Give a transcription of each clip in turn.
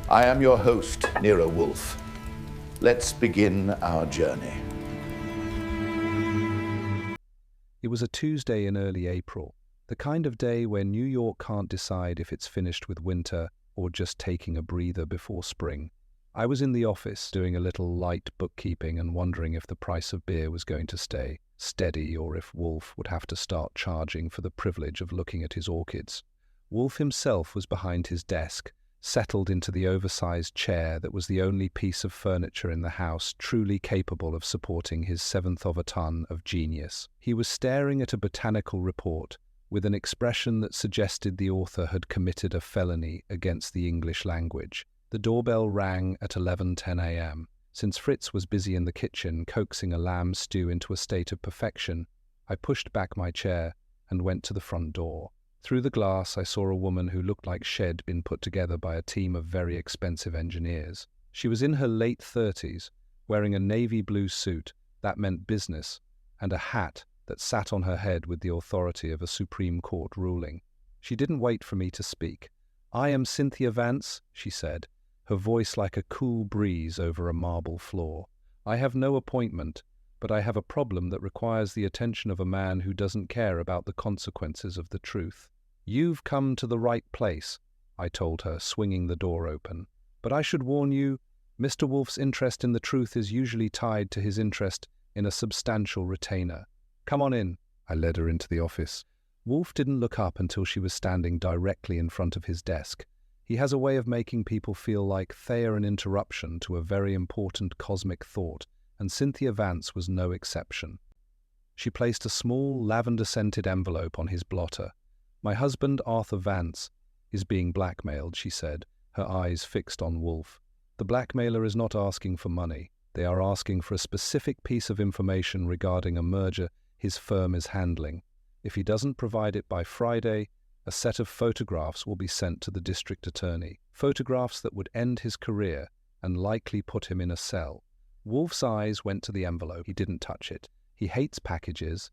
I am your host, Nero Wolfe. Let's begin our journey. It was a Tuesday in early April, the kind of day when New York can't decide if it's finished with winter or just taking a breather before spring. I was in the office doing a little light bookkeeping and wondering if the price of beer was going to stay steady or if Wolfe would have to start charging for the privilege of looking at his orchids. Wolfe himself was behind his desk, settled into the oversized chair that was the only piece of furniture in the house truly capable of supporting his seventh of a ton of genius. He was staring at a botanical report with an expression that suggested the author had committed a felony against the English language. The doorbell rang at 11:10 a.m. Since Fritz was busy in the kitchen coaxing a lamb stew into a state of perfection, I pushed back my chair and went to the front door. Through the glass, I saw a woman who looked like she'd been put together by a team of very expensive engineers. She was in her late 30s, wearing a navy blue suit that meant business, and a hat that sat on her head with the authority of a Supreme Court ruling. She didn't wait for me to speak. "I am Cynthia Vance," she said, her voice like a cool breeze over a marble floor. "I have no appointment, but I have a problem that requires the attention of a man who doesn't care about the consequences of the truth." "You've come to the right place," I told her, swinging the door open. "But I should warn you, Mr. Wolfe's interest in the truth is usually tied to his interest in a substantial retainer. Come on in." I led her into the office. Wolfe didn't look up until she was standing directly in front of his desk. He has a way of making people feel like they're an interruption to a very important cosmic thought, and Cynthia Vance was no exception. She placed a small, lavender-scented envelope on his blotter. "My husband, Arthur Vance, is being blackmailed," she said, her eyes fixed on Wolfe. "The blackmailer is not asking for money. They are asking for a specific piece of information regarding a merger his firm is handling. If he doesn't provide it by Friday, a set of photographs will be sent to the district attorney. Photographs that would end his career and likely put him in a cell." Wolfe's eyes went to the envelope. He didn't touch it. He hates packages,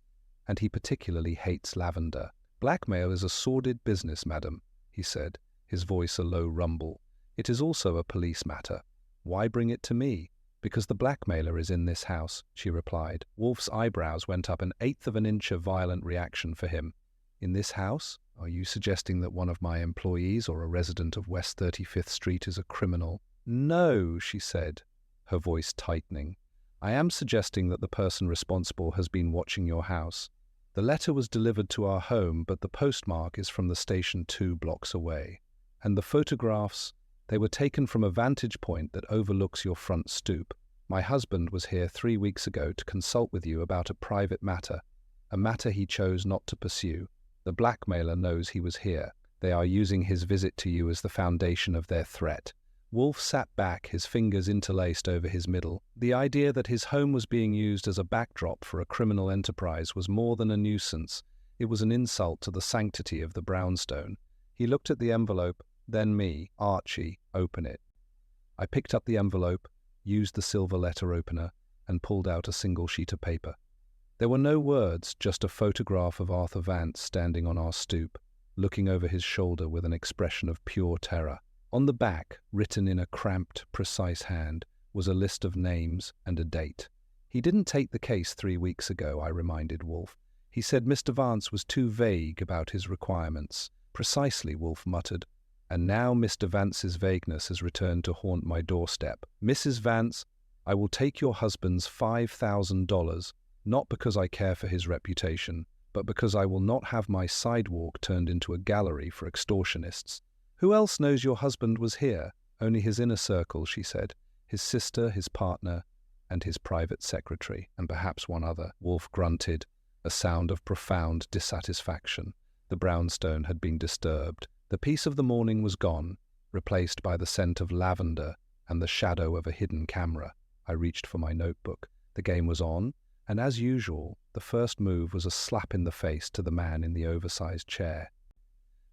and he particularly hates lavender. "Blackmail is a sordid business, madam," he said, his voice a low rumble. "It is also a police matter. Why bring it to me?" "Because the blackmailer is in this house," she replied. Wolfe's eyebrows went up 1/8 of an inch of violent reaction for him. "In this house? Are you suggesting that one of my employees or a resident of West 35th Street is a criminal?" "No," she said, her voice tightening. "I am suggesting that the person responsible has been watching your house. The letter was delivered to our home, but the postmark is from the station 2 blocks away. And the photographs, they were taken from a vantage point that overlooks your front stoop. My husband was here 3 weeks ago to consult with you about a private matter, a matter he chose not to pursue. The blackmailer knows he was here. They are using his visit to you as the foundation of their threat." Wolfe sat back, his fingers interlaced over his middle. The idea that his home was being used as a backdrop for a criminal enterprise was more than a nuisance. It was an insult to the sanctity of the brownstone. He looked at the envelope, then me. "Archie, open it." I picked up the envelope, used the silver letter opener, and pulled out a single sheet of paper. There were no words, just a photograph of Arthur Vance standing on our stoop, looking over his shoulder with an expression of pure terror. On the back, written in a cramped, precise hand, was a list of names and a date. "He didn't take the case 3 weeks ago," I reminded Wolfe. "He said Mr. Vance was too vague about his requirements." "Precisely," Wolfe muttered. "And now Mr. Vance's vagueness has returned to haunt my doorstep. Mrs. Vance, I will take your husband's $5,000, not because I care for his reputation, but because I will not have my sidewalk turned into a gallery for extortionists." "Who else knows your husband was here?" "Only his inner circle," she said. "His sister, his partner, and his private secretary, and perhaps one other." Wolfe grunted, a sound of profound dissatisfaction. The brownstone had been disturbed. The peace of the morning was gone, replaced by the scent of lavender and the shadow of a hidden camera. I reached for my notebook. The game was on, and as usual, the first move was a slap in the face to the man in the oversized chair.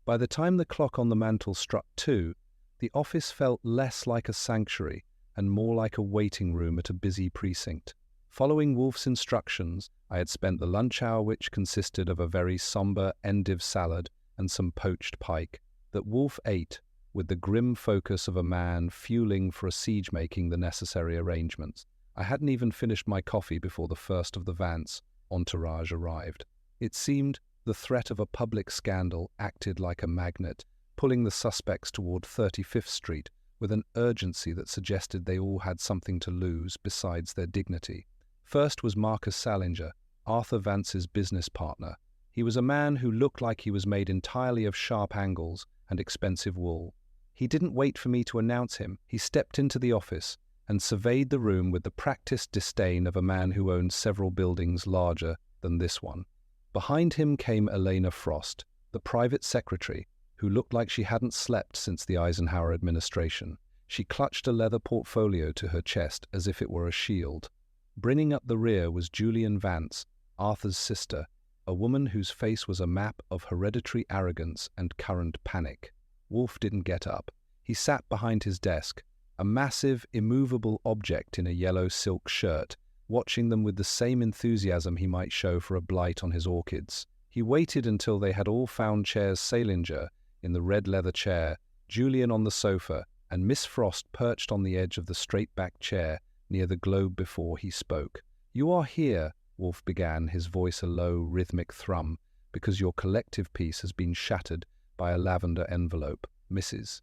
By the time the clock on the mantel struck 2, the office felt less like a sanctuary and more like a waiting room at a busy precinct. Following Wolfe's instructions, I had spent the lunch hour, which consisted of a very somber endive salad and some poached pike, that Wolfe ate with the grim focus of a man fueling for a siege making the necessary arrangements. I hadn't even finished my coffee before the first of the Vance entourage arrived. It seemed the threat of a public scandal acted like a magnet, pulling the suspects toward 35th Street with an urgency that suggested they all had something to lose besides their dignity. First was Marcus Salinger, Arthur Vance's business partner. He was a man who looked like he was made entirely of sharp angles and expensive wool. He didn't wait for me to announce him. He stepped into the office and surveyed the room with the practiced disdain of a man who owned several buildings larger than this one. Behind him came Elena Frost, the private secretary, who looked like she hadn't slept since the Eisenhower administration. She clutched a leather portfolio to her chest as if it were a shield. Bringing up the rear was Julian Vance, Arthur's sister, a woman whose face was a map of hereditary arrogance and current panic. Wolfe didn't get up. He sat behind his desk, a massive, immovable object in a yellow silk shirt, watching them with the same enthusiasm he might show for a blight on his orchids. He waited until they had all found chairs. Salinger in the red leather chair, Julian on the sofa, and Miss Frost perched on the edge of the straight-back chair near the globe before he spoke. "You are here," Wolfe began, his voice a low, rhythmic thrum, "because your collective peace has been shattered by a lavender envelope, Mrs.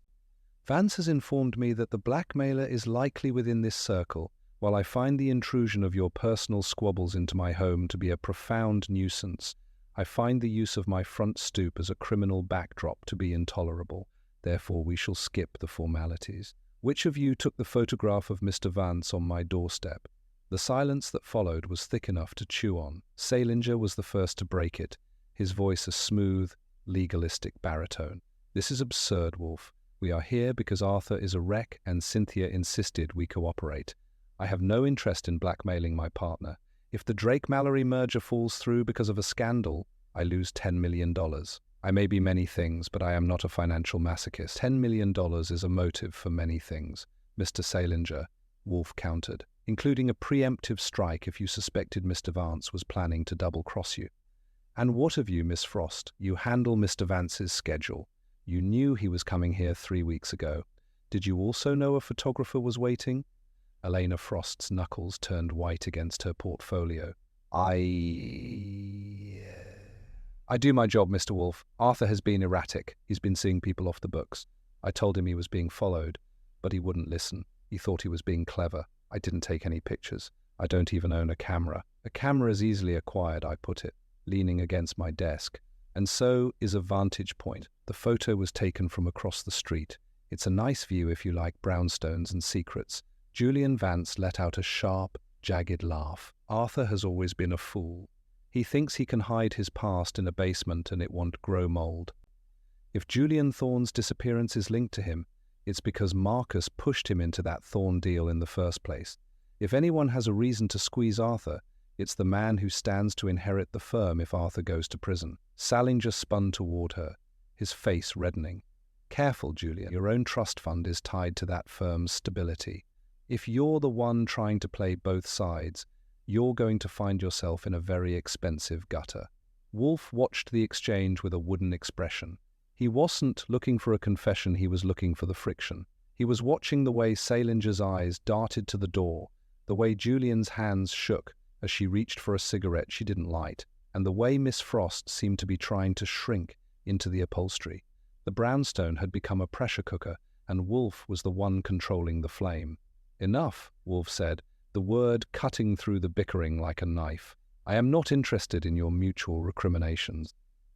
Vance has informed me that the blackmailer is likely within this circle. While I find the intrusion of your personal squabbles into my home to be a profound nuisance, I find the use of my front stoop as a criminal backdrop to be intolerable. Therefore, we shall skip the formalities. Which of you took the photograph of Mr. Vance on my doorstep?" The silence that followed was thick enough to chew on. Salinger was the first to break it, his voice a smooth, legalistic baritone. "This is absurd, Wolfe. We are here because Arthur is a wreck and Cynthia insisted we cooperate. I have no interest in blackmailing my partner. If the Drake-Mallory merger falls through because of a scandal, I lose $10 million. I may be many things, but I am not a financial masochist. $10 million is a motive for many things, Mr. Salinger," Wolfe countered, "including a preemptive strike if you suspected Mr. Vance was planning to double-cross you. And what of you, Miss Frost? You handle Mr. Vance's schedule. You knew he was coming here 3 weeks ago. Did you also know a photographer was waiting?" Elena Frost's knuckles turned white against her portfolio. I do my job, Mr. Wolfe. Arthur has been erratic. He's been seeing people off the books. I told him he was being followed, but he wouldn't listen. He thought he was being clever. I didn't take any pictures. I don't even own a camera. A camera is easily acquired, I put it, leaning against my desk. And so is a vantage point. The photo was taken from across the street. It's a nice view if you like brownstones and secrets. Julian Vance let out a sharp, jagged laugh. Arthur has always been a fool. He thinks he can hide his past in a basement and it won't grow mold. If Julian Thorne's disappearance is linked to him, it's because Marcus pushed him into that Thorne deal in the first place. If anyone has a reason to squeeze Arthur, it's the man who stands to inherit the firm if Arthur goes to prison. Salinger spun toward her, his face reddening. "Careful, Julian. Your own trust fund is tied to that firm's stability. If you're the one trying to play both sides, you're going to find yourself in a very expensive gutter." Wolfe watched the exchange with a wooden expression. He wasn't looking for a confession, he was looking for the friction. He was watching the way Salinger's eyes darted to the door, the way Julian's hands shook as she reached for a cigarette she didn't light, and the way Miss Frost seemed to be trying to shrink into the upholstery. The brownstone had become a pressure cooker, and Wolfe was the one controlling the flame. "Enough," Wolfe said, the word cutting through the bickering like a knife. "I am not interested in your mutual recriminations.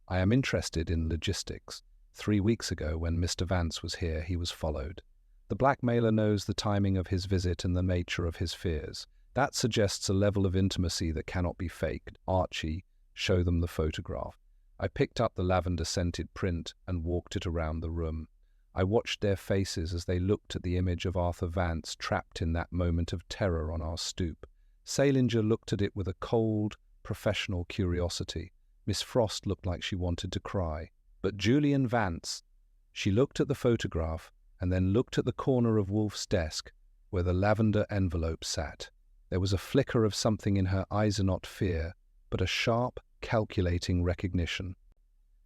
I am interested in logistics. 3 weeks ago, when Mr. Vance was here, he was followed. The blackmailer knows the timing of his visit and the nature of his fears. That suggests a level of intimacy that cannot be faked. Archie, show them the photograph." I picked up the lavender-scented print and walked it around the room. I watched their faces as they looked at the image of Arthur Vance trapped in that moment of terror on our stoop. Salinger looked at it with a cold, professional curiosity. Miss Frost looked like she wanted to cry. But Julian Vance... She looked at the photograph and then looked at the corner of Wolfe's desk where the lavender envelope sat. There was a flicker of something in her eyes, not fear, but a sharp, calculating recognition.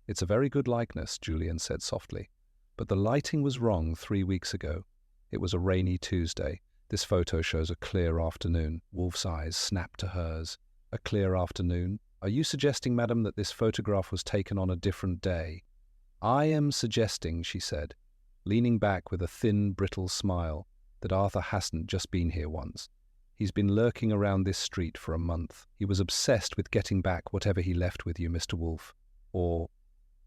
"It's a very good likeness," Julian said softly. But the lighting was wrong 3 weeks ago. It was a rainy Tuesday. This photo shows a clear afternoon. Wolfe's eyes snapped to hers. A clear afternoon? Are you suggesting, madam, that this photograph was taken on a different day? I am suggesting, she said, leaning back with a thin, brittle smile, that Arthur hasn't just been here once. He's been lurking around this street for a month. He was obsessed with getting back whatever he left with you, Mr. Wolfe. Or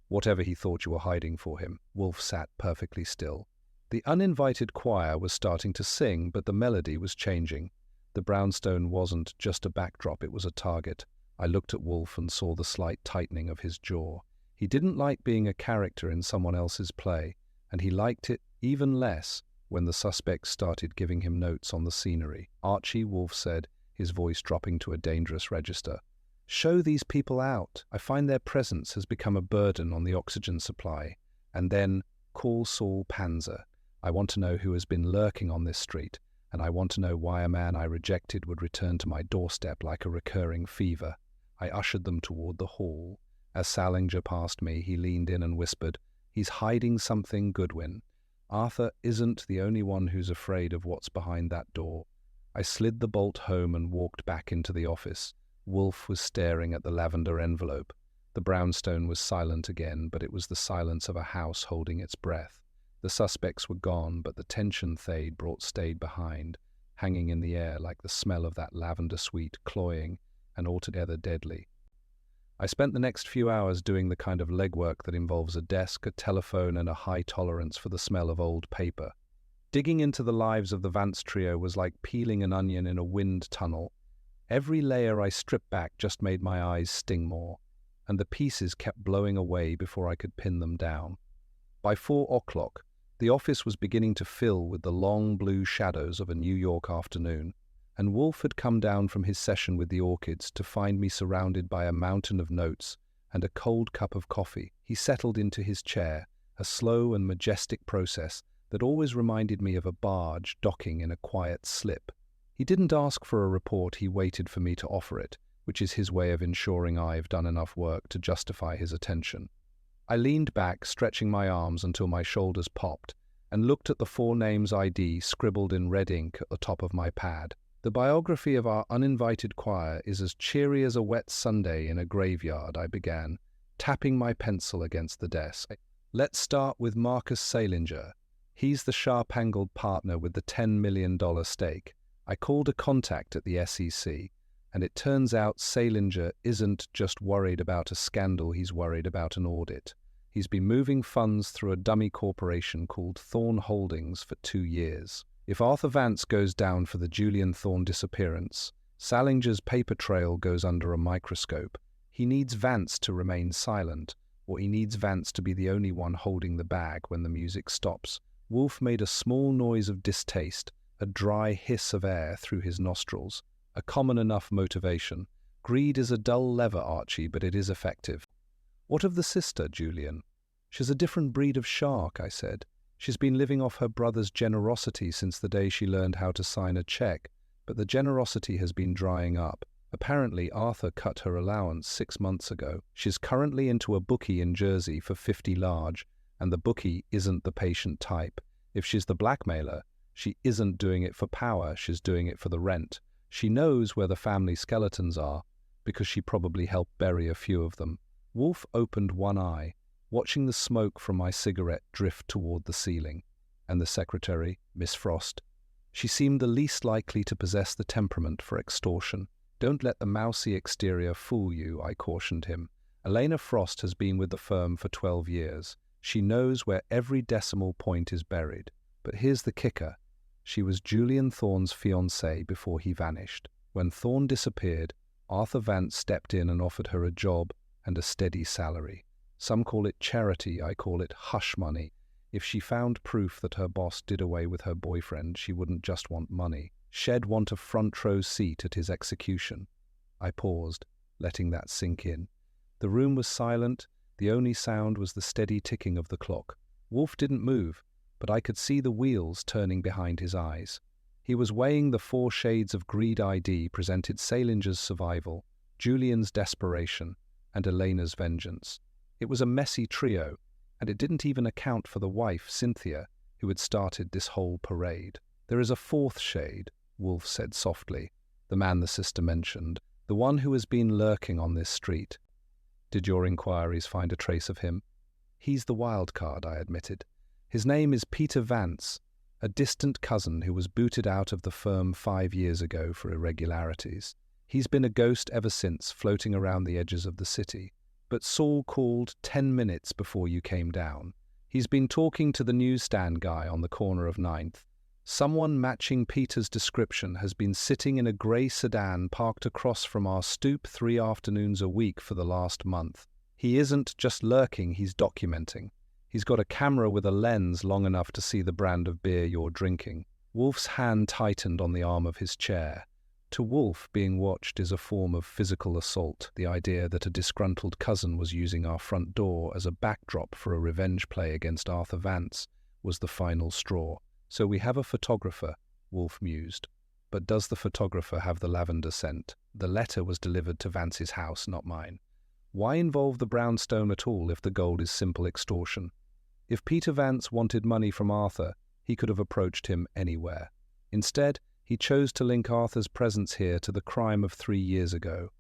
whatever he thought you were hiding for him. Wolfe sat perfectly still. The uninvited choir was starting to sing, but the melody was changing. The brownstone wasn't just a backdrop, it was a target. I looked at Wolfe and saw the slight tightening of his jaw. He didn't like being a character in someone else's play, and he liked it even less when the suspects started giving him notes on the scenery. Archie, Wolfe said, his voice dropping to a dangerous register. Show these people out. I find their presence has become a burden on the oxygen supply. And then call Saul Panzer. I want to know who has been lurking on this street, and I want to know why a man I rejected would return to my doorstep like a recurring fever. I ushered them toward the hall. As Salinger passed me, he leaned in and whispered, "He's hiding something, Goodwin. Arthur isn't the only one who's afraid of what's behind that door." I slid the bolt home and walked back into the office. Wolfe was staring at the lavender envelope. The brownstone was silent again, but it was the silence of a house holding its breath. The suspects were gone, but the tension they'd brought stayed behind, hanging in the air like the smell of that lavender sweet, cloying and altogether deadly. I spent the next few hours doing the kind of legwork that involves a desk, a telephone, and a high tolerance for the smell of old paper. Digging into the lives of the Vance trio was like peeling an onion in a wind tunnel. Every layer I stripped back just made my eyes sting more, and the pieces kept blowing away before I could pin them down. By 4 o'clock, the office was beginning to fill with the long blue shadows of a New York afternoon, and Wolfe had come down from his session with the orchids to find me surrounded by a mountain of notes and a cold cup of coffee. He settled into his chair, a slow and majestic process that always reminded me of a barge docking in a quiet slip. He didn't ask for a report, he waited for me to offer it, which is his way of ensuring I've done enough work to justify his attention. I leaned back, stretching my arms until my shoulders popped, and looked at the 4 names ID scribbled in red ink at the top of my pad. The biography of our uninvited choir is as cheery as a wet Sunday in a graveyard, I began, tapping my pencil against the desk. Let's start with Marcus Salinger. He's the sharp-angled partner with the $10 million stake. I called a contact at the SEC, and it turns out Salinger isn't just worried about a scandal, he's worried about an audit. He's been moving funds through a dummy corporation called Thorne Holdings for 2 years. If Arthur Vance goes down for the Julian Thorne disappearance, Salinger's paper trail goes under a microscope. He needs Vance to remain silent, or he needs Vance to be the only one holding the bag when the music stops. Wolfe made a small noise of distaste, a dry hiss of air through his nostrils. A common enough motivation. Greed is a dull lever, Archie, but it is effective. What of the sister, Julian? She's a different breed of shark, I said. She's been living off her brother's generosity since the day she learned how to sign a check, but the generosity has been drying up. Apparently, Arthur cut her allowance 6 months ago. She's currently into a bookie in Jersey for 50 large, and the bookie isn't the patient type. If she's the blackmailer, she isn't doing it for power, she's doing it for the rent. She knows where the family skeletons are, because she probably helped bury a few of them. Wolfe opened one eye, watching the smoke from my cigarette drift toward the ceiling. And the secretary, Miss Frost. She seemed the least likely to possess the temperament for extortion. Don't let the mousy exterior fool you, I cautioned him. Elena Frost has been with the firm for 12 years. She knows where every decimal point is buried. But here's the kicker. She was Julian Thorne's fiancée before he vanished. When Thorne disappeared, Arthur Vance stepped in and offered her a job and a steady salary. Some call it charity, I call it hush money. If she found proof that her boss did away with her boyfriend, she wouldn't just want money. She'd want a front-row seat at his execution. I paused, letting that sink in. The room was silent. The only sound was the steady ticking of the clock. Wolfe didn't move, but I could see the wheels turning behind his eyes. He was weighing the 4 shades of greed ID presented: Salinger's survival, Julian's desperation, and Elena's vengeance. It was a messy trio, and it didn't even account for the wife, Cynthia, who had started this whole parade. "There is a fourth shade," Wolfe said softly, the man the sister mentioned, the one who has been lurking on this street. "Did your inquiries find a trace of him?" "He's the wild card," I admitted. "His name is Peter Vance, a distant cousin who was booted out of the firm 5 years ago for irregularities. He's been a ghost ever since, floating around the edges of the city. But Saul called 10 minutes before you came down. He's been talking to the newsstand guy on the corner of 9th. Someone matching Peter's description has been sitting in a grey sedan parked across from our stoop 3 afternoons a week for the last month. He isn't just lurking, he's documenting. He's got a camera with a lens long enough to see the brand of beer you're drinking." Wolfe's hand tightened on the arm of his chair. To Wolfe, being watched is a form of physical assault. The idea that a disgruntled cousin was using our front door as a backdrop for a revenge play against Arthur Vance was the final straw. "So we have a photographer," Wolfe mused. "But does the photographer have the lavender scent? The letter was delivered to Vance's house, not mine. Why involve the brownstone at all if the gold is simple extortion? If Peter Vance wanted money from Arthur, he could have approached him anywhere. Instead, he chose to link Arthur's presence here to the crime of 3 years ago.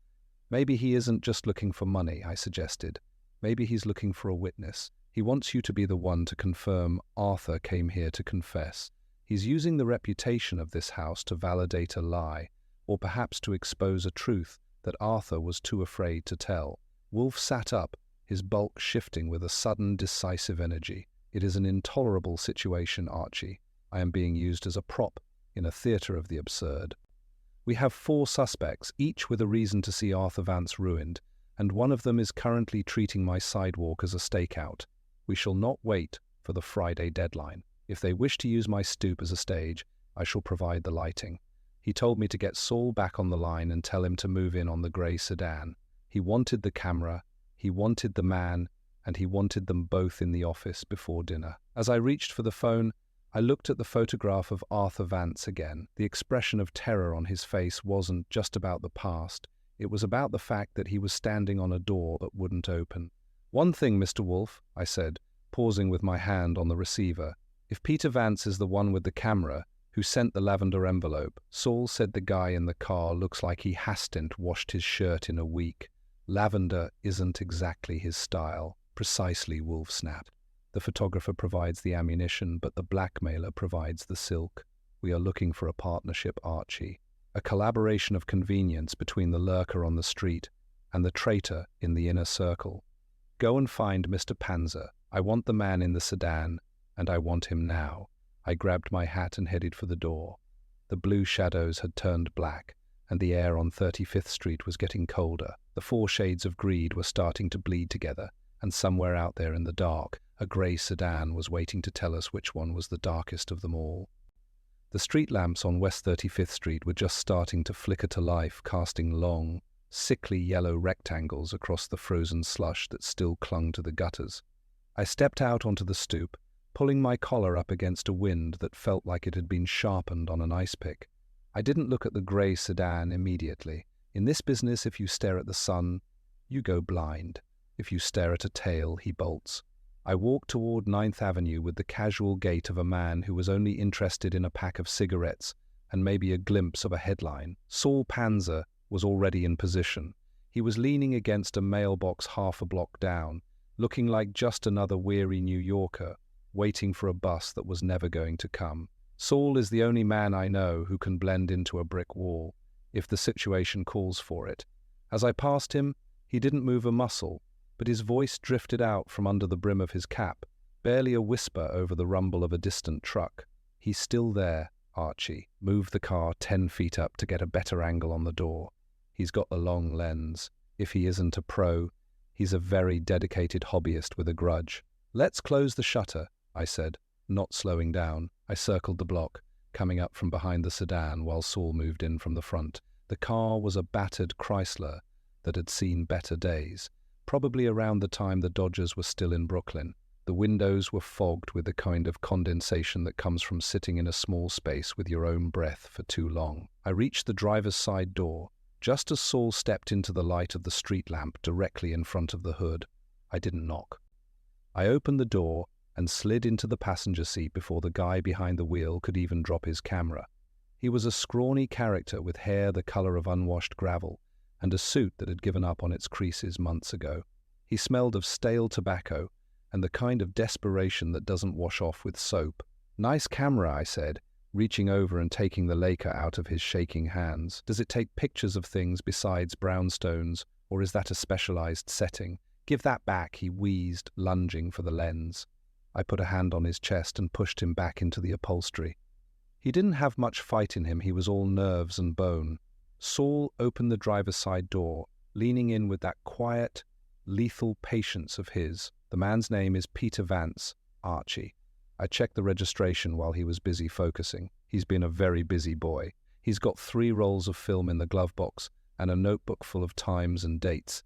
Maybe he isn't just looking for money," I suggested. "Maybe he's looking for a witness. He wants you to be the one to confirm Arthur came here to confess. He's using the reputation of this house to validate a lie, or perhaps to expose a truth that Arthur was too afraid to tell." Wolfe sat up, his bulk shifting with a sudden, decisive energy. "It is an intolerable situation, Archie. I am being used as a prop in a theatre of the absurd. We have 4 suspects, each with a reason to see Arthur Vance ruined, and one of them is currently treating my sidewalk as a stakeout. We shall not wait for the Friday deadline. If they wish to use my stoop as a stage, I shall provide the lighting." He told me to get Saul back on the line and tell him to move in on the grey sedan. He wanted the camera, he wanted the man, and he wanted them both in the office before dinner. As I reached for the phone, I looked at the photograph of Arthur Vance again. The expression of terror on his face wasn't just about the past. It was about the fact that he was standing on a door that wouldn't open. "One thing, Mr. Wolfe," I said, pausing with my hand on the receiver. "If Peter Vance is the one with the camera who sent the lavender envelope, Saul said the guy in the car looks like he hasn't washed his shirt in a week. Lavender isn't exactly his style." "Precisely," Wolfe snapped. "The photographer provides the ammunition, but the blackmailer provides the silk. We are looking for a partnership, Archie. A collaboration of convenience between the lurker on the street and the traitor in the inner circle. Go and find Mr. Panzer. I want the man in the sedan, and I want him now." I grabbed my hat and headed for the door. The blue shadows had turned black, and the air on 35th Street was getting colder. The 4 shades of greed were starting to bleed together, and somewhere out there in the dark, a grey sedan was waiting to tell us which one was the darkest of them all. The street lamps on West 35th Street were just starting to flicker to life, casting long, sickly yellow rectangles across the frozen slush that still clung to the gutters. I stepped out onto the stoop, pulling my collar up against a wind that felt like it had been sharpened on an ice pick. I didn't look at the grey sedan immediately. In this business, if you stare at the sun, you go blind. If you stare at a tail, he bolts. I walked toward 9th Avenue with the casual gait of a man who was only interested in a pack of cigarettes and maybe a glimpse of a headline. Saul Panzer was already in position. He was leaning against a mailbox half a block down, looking like just another weary New Yorker, waiting for a bus that was never going to come. Saul is the only man I know who can blend into a brick wall, if the situation calls for it. As I passed him, he didn't move a muscle, but his voice drifted out from under the brim of his cap, barely a whisper over the rumble of a distant truck. "He's still there, Archie. Move the car 10 feet up to get a better angle on the door. He's got the long lens. If he isn't a pro, he's a very dedicated hobbyist with a grudge." "Let's close the shutter," I said, not slowing down. I circled the block, coming up from behind the sedan while Saul moved in from the front. The car was a battered Chrysler that had seen better days, probably around the time the Dodgers were still in Brooklyn. The windows were fogged with the kind of condensation that comes from sitting in a small space with your own breath for too long. I reached the driver's side door, just as Saul stepped into the light of the street lamp directly in front of the hood. I didn't knock. I opened the door and slid into the passenger seat before the guy behind the wheel could even drop his camera. He was a scrawny character with hair the color of unwashed gravel and a suit that had given up on its creases months ago. He smelled of stale tobacco and the kind of desperation that doesn't wash off with soap. "Nice camera," I said, reaching over and taking the Leica out of his shaking hands. "Does it take pictures of things besides brownstones, or is that a specialized setting?" "Give that back," he wheezed, lunging for the lens. I put a hand on his chest and pushed him back into the upholstery. He didn't have much fight in him, he was all nerves and bone. Saul opened the driver's side door, leaning in with that quiet, lethal patience of his. "The man's name is Peter Vance, Archie." I checked the registration while he was busy focusing. He's been a very busy boy. He's got 3 rolls of film in the glove box and a notebook full of times and dates.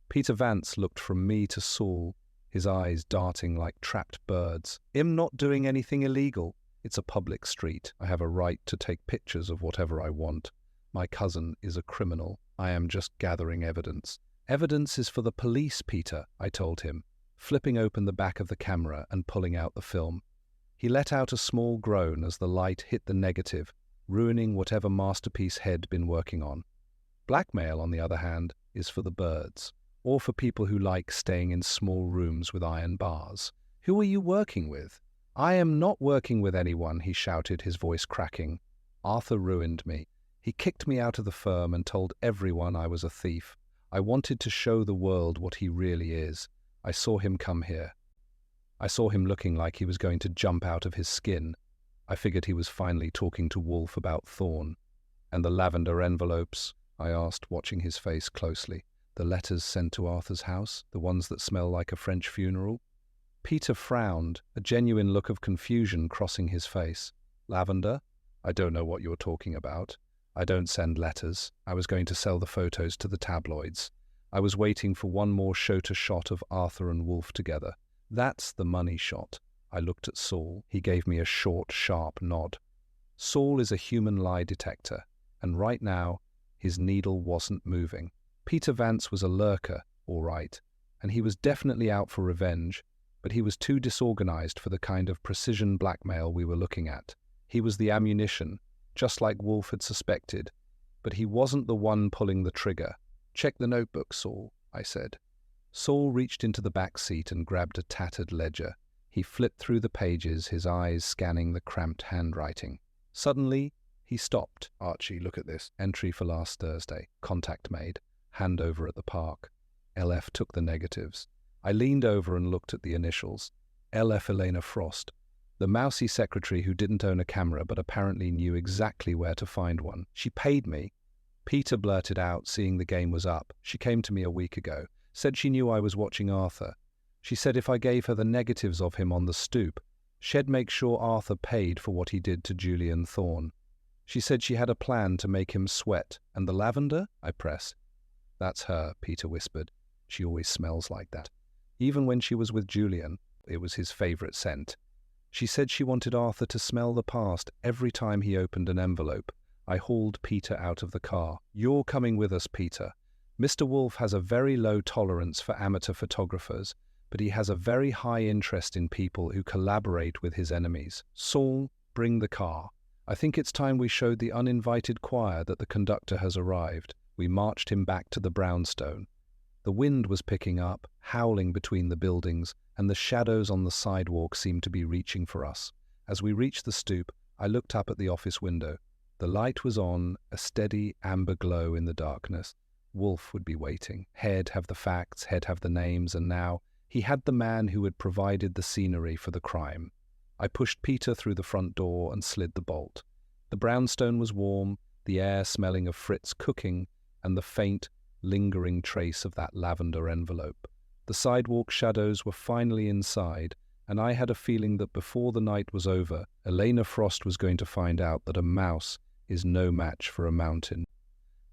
Peter Vance looked from me to Saul, his eyes darting like trapped birds. "I'm not doing anything illegal. It's a public street. I have a right to take pictures of whatever I want. My cousin is a criminal. I am just gathering evidence." "Evidence is for the police, Peter," I told him, flipping open the back of the camera and pulling out the film. He let out a small groan as the light hit the negative, ruining whatever masterpiece Head been working on. "Blackmail, on the other hand, is for the birds, or for people who like staying in small rooms with iron bars." "Who are you working with?" "I am not working with anyone," he shouted, his voice cracking. "Arthur ruined me. He kicked me out of the firm and told everyone I was a thief. I wanted to show the world what he really is. I saw him come here. I saw him looking like he was going to jump out of his skin. I figured he was finally talking to Wolfe about Thorn." "And the lavender envelopes?" I asked, watching his face closely. "The letters sent to Arthur's house? The ones that smell like a French funeral?" Peter frowned, a genuine look of confusion crossing his face. "Lavender? I don't know what you're talking about. I don't send letters. I was going to sell the photos to the tabloids. I was waiting for one more shot of Arthur and Wolfe together. That's the money shot." I looked at Saul. He gave me a short, sharp nod. Saul is a human lie detector, and right now, his needle wasn't moving. Peter Vance was a lurker, all right, and he was definitely out for revenge, but he was too disorganized for the kind of precision blackmail we were looking at. He was the ammunition, just like Wolfe had suspected, but he wasn't the one pulling the trigger. "Check the notebook, Saul," I said. Saul reached into the back seat and grabbed a tattered ledger. He flipped through the pages, his eyes scanning the cramped handwriting. Suddenly, he stopped. "Archie, look at this. Entry for last Thursday. Contact made. Handover at the park." LF took the negatives. I leaned over and looked at the initials. LF Elena Frost, the mousy secretary who didn't own a camera but apparently knew exactly where to find one. "She paid me." Peter blurted out, seeing the game was up. "She came to me a week ago. Said she knew I was watching Arthur. She said if I gave her the negatives of him on the stoop, she'd make sure Arthur paid for what he did to Julian Thorn. She said she had a plan to make him sweat. And the lavender?" I pressed. "That's her," Peter whispered. "She always smells like that. Even when she was with Julian, it was his favorite scent. She said she wanted Arthur to smell the past every time he opened an envelope." I hauled Peter out of the car. "You're coming with us, Peter. Mr. Wolfe has a very low tolerance for amateur photographers, but he has a very high interest in people who collaborate with his enemies. Saul, bring the car. I think it's time we showed the uninvited choir that the conductor has arrived." We marched him back to the brownstone. The wind was picking up, howling between the buildings, and the shadows on the sidewalk seemed to be reaching for us. As we reached the stoop, I looked up at the office window. The light was on, a steady amber glow in the darkness. Wolfe would be waiting. He'd have the facts, he'd have the names, and now he had the man who had provided the scenery for the crime. I pushed Peter through the front door and slid the bolt. The brownstone was warm, the air smelling of Fritz cooking, and the faint, lingering trace of that lavender envelope. The sidewalk shadows were finally inside, and I had a feeling that before the night was over, Elena Frost was going to find out that a mouse is no match for a mountain.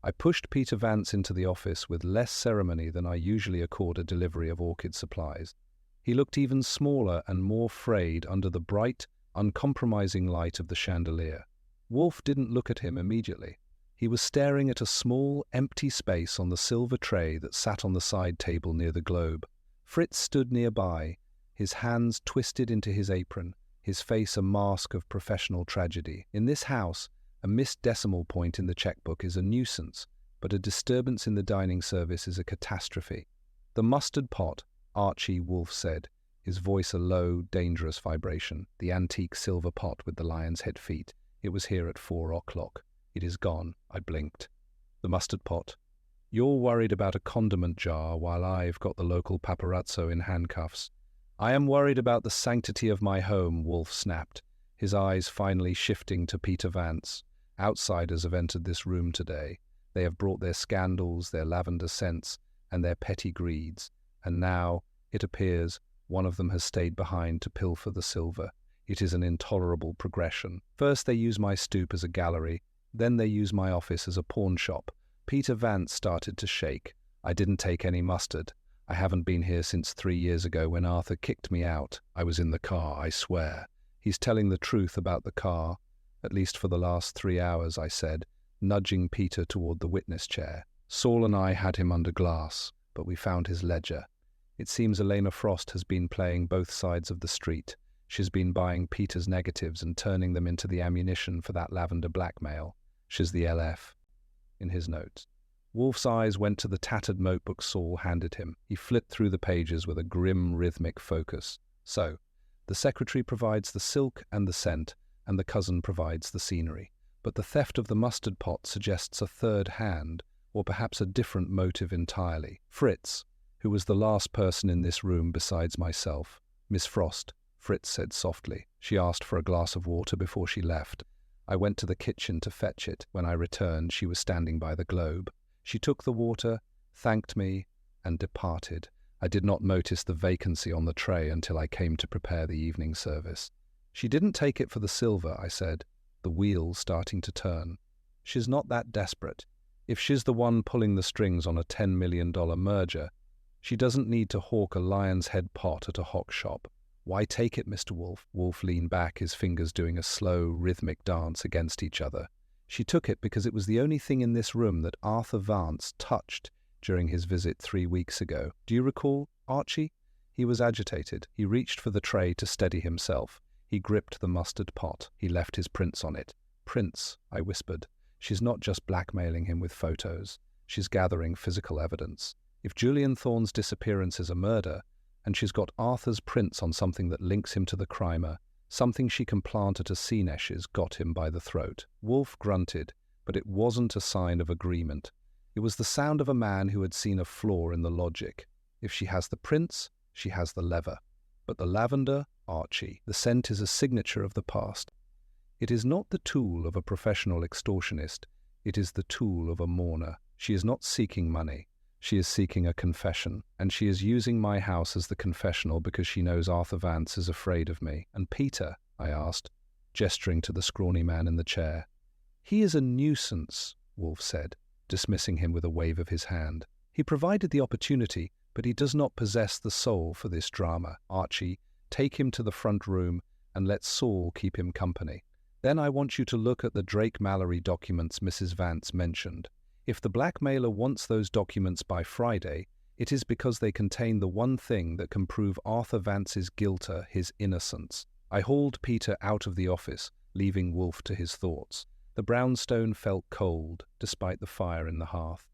I pushed Peter Vance into the office with less ceremony than I usually accord a delivery of orchid supplies. He looked even smaller and more frayed under the bright, uncompromising light of the chandelier. Wolfe didn't look at him immediately. He was staring at a small, empty space on the silver tray that sat on the side table near the globe. Fritz stood nearby, his hands twisted into his apron, his face a mask of professional tragedy. In this house, a missed decimal point in the checkbook is a nuisance, but a disturbance in the dining service is a catastrophe. "The mustard pot," Archie Wolfe said, his voice a low, dangerous vibration. "The antique silver pot with the lion's head feet. It was here at 4 o'clock. It is gone." I blinked. "The mustard pot. You're worried about a condiment jar while I've got the local paparazzo in handcuffs." "I am worried about the sanctity of my home," Wolfe snapped, his eyes finally shifting to Peter Vance. "Outsiders have entered this room today. They have brought their scandals, their lavender scents, and their petty greeds. And now, it appears, one of them has stayed behind to pilfer the silver. It is an intolerable progression. First they use my stoop as a gallery, then they use my office as a pawn shop." Peter Vance started to shake. "I didn't take any mustard. I haven't been here since 3 years ago when Arthur kicked me out. I was in the car, I swear." "He's telling the truth about the car, at least for the last 3 hours," I said, nudging Peter toward the witness chair. "Saul and I had him under glass, but we found his ledger. It seems Elena Frost has been playing both sides of the street. She's been buying Peter's negatives and turning them into the ammunition for that lavender blackmail. She's the LF." In his notes. Wolfe's eyes went to the tattered notebook Saul handed him. He flipped through the pages with a grim, rhythmic focus. "So, the secretary provides the silk and the scent, and the cousin provides the scenery. But the theft of the mustard pot suggests a third hand, or perhaps a different motive entirely. Fritz, who was the last person in this room besides myself. Miss Frost," Fritz said softly. "She asked for a glass of water before she left. I went to the kitchen to fetch it. When I returned, she was standing by the globe. She took the water, thanked me, and departed. I did not notice the vacancy on the tray until I came to prepare the evening service." "She didn't take it for the silver," I said, the wheels starting to turn. "She's not that desperate. If she's the one pulling the strings on a $10 million merger, she doesn't need to hawk a lion's head pot at a hock shop. Why take it, Mr. Wolfe?" Wolfe leaned back, his fingers doing a slow, rhythmic dance against each other. "She took it because it was the only thing in this room that Arthur Vance touched during his visit 3 weeks ago. Do you recall, Archie?" He was agitated. He reached for the tray to steady himself. He gripped the mustard pot. He left his prints on it. "Prints," I whispered. "She's not just blackmailing him with photos. She's gathering physical evidence. If Julian Thorne's disappearance is a murder, and she's got Arthur's prints on something that links him to the crimer, something she can plant at a Sinesh's got him by the throat." Wolfe grunted, but it wasn't a sign of agreement. It was the sound of a man who had seen a flaw in the logic. If she has the prints, she has the lever. But the lavender, Archie, the scent is a signature of the past. It is not the tool of a professional extortionist. It is the tool of a mourner. She is not seeking money. She is seeking a confession, and she is using my house as the confessional because she knows Arthur Vance is afraid of me. "And Peter?" I asked, gesturing to the scrawny man in the chair. "He is a nuisance," Wolfe said, dismissing him with a wave of his hand. "He provided the opportunity, but he does not possess the soul for this drama. Archie, take him to the front room and let Saul keep him company. Then I want you to look at the Drake Mallory documents Mrs. Vance mentioned. If the blackmailer wants those documents by Friday, it is because they contain the one thing that can prove Arthur Vance's guilt, his innocence." I hauled Peter out of the office, leaving Wolfe to his thoughts. The brownstone felt cold, despite the fire in the hearth.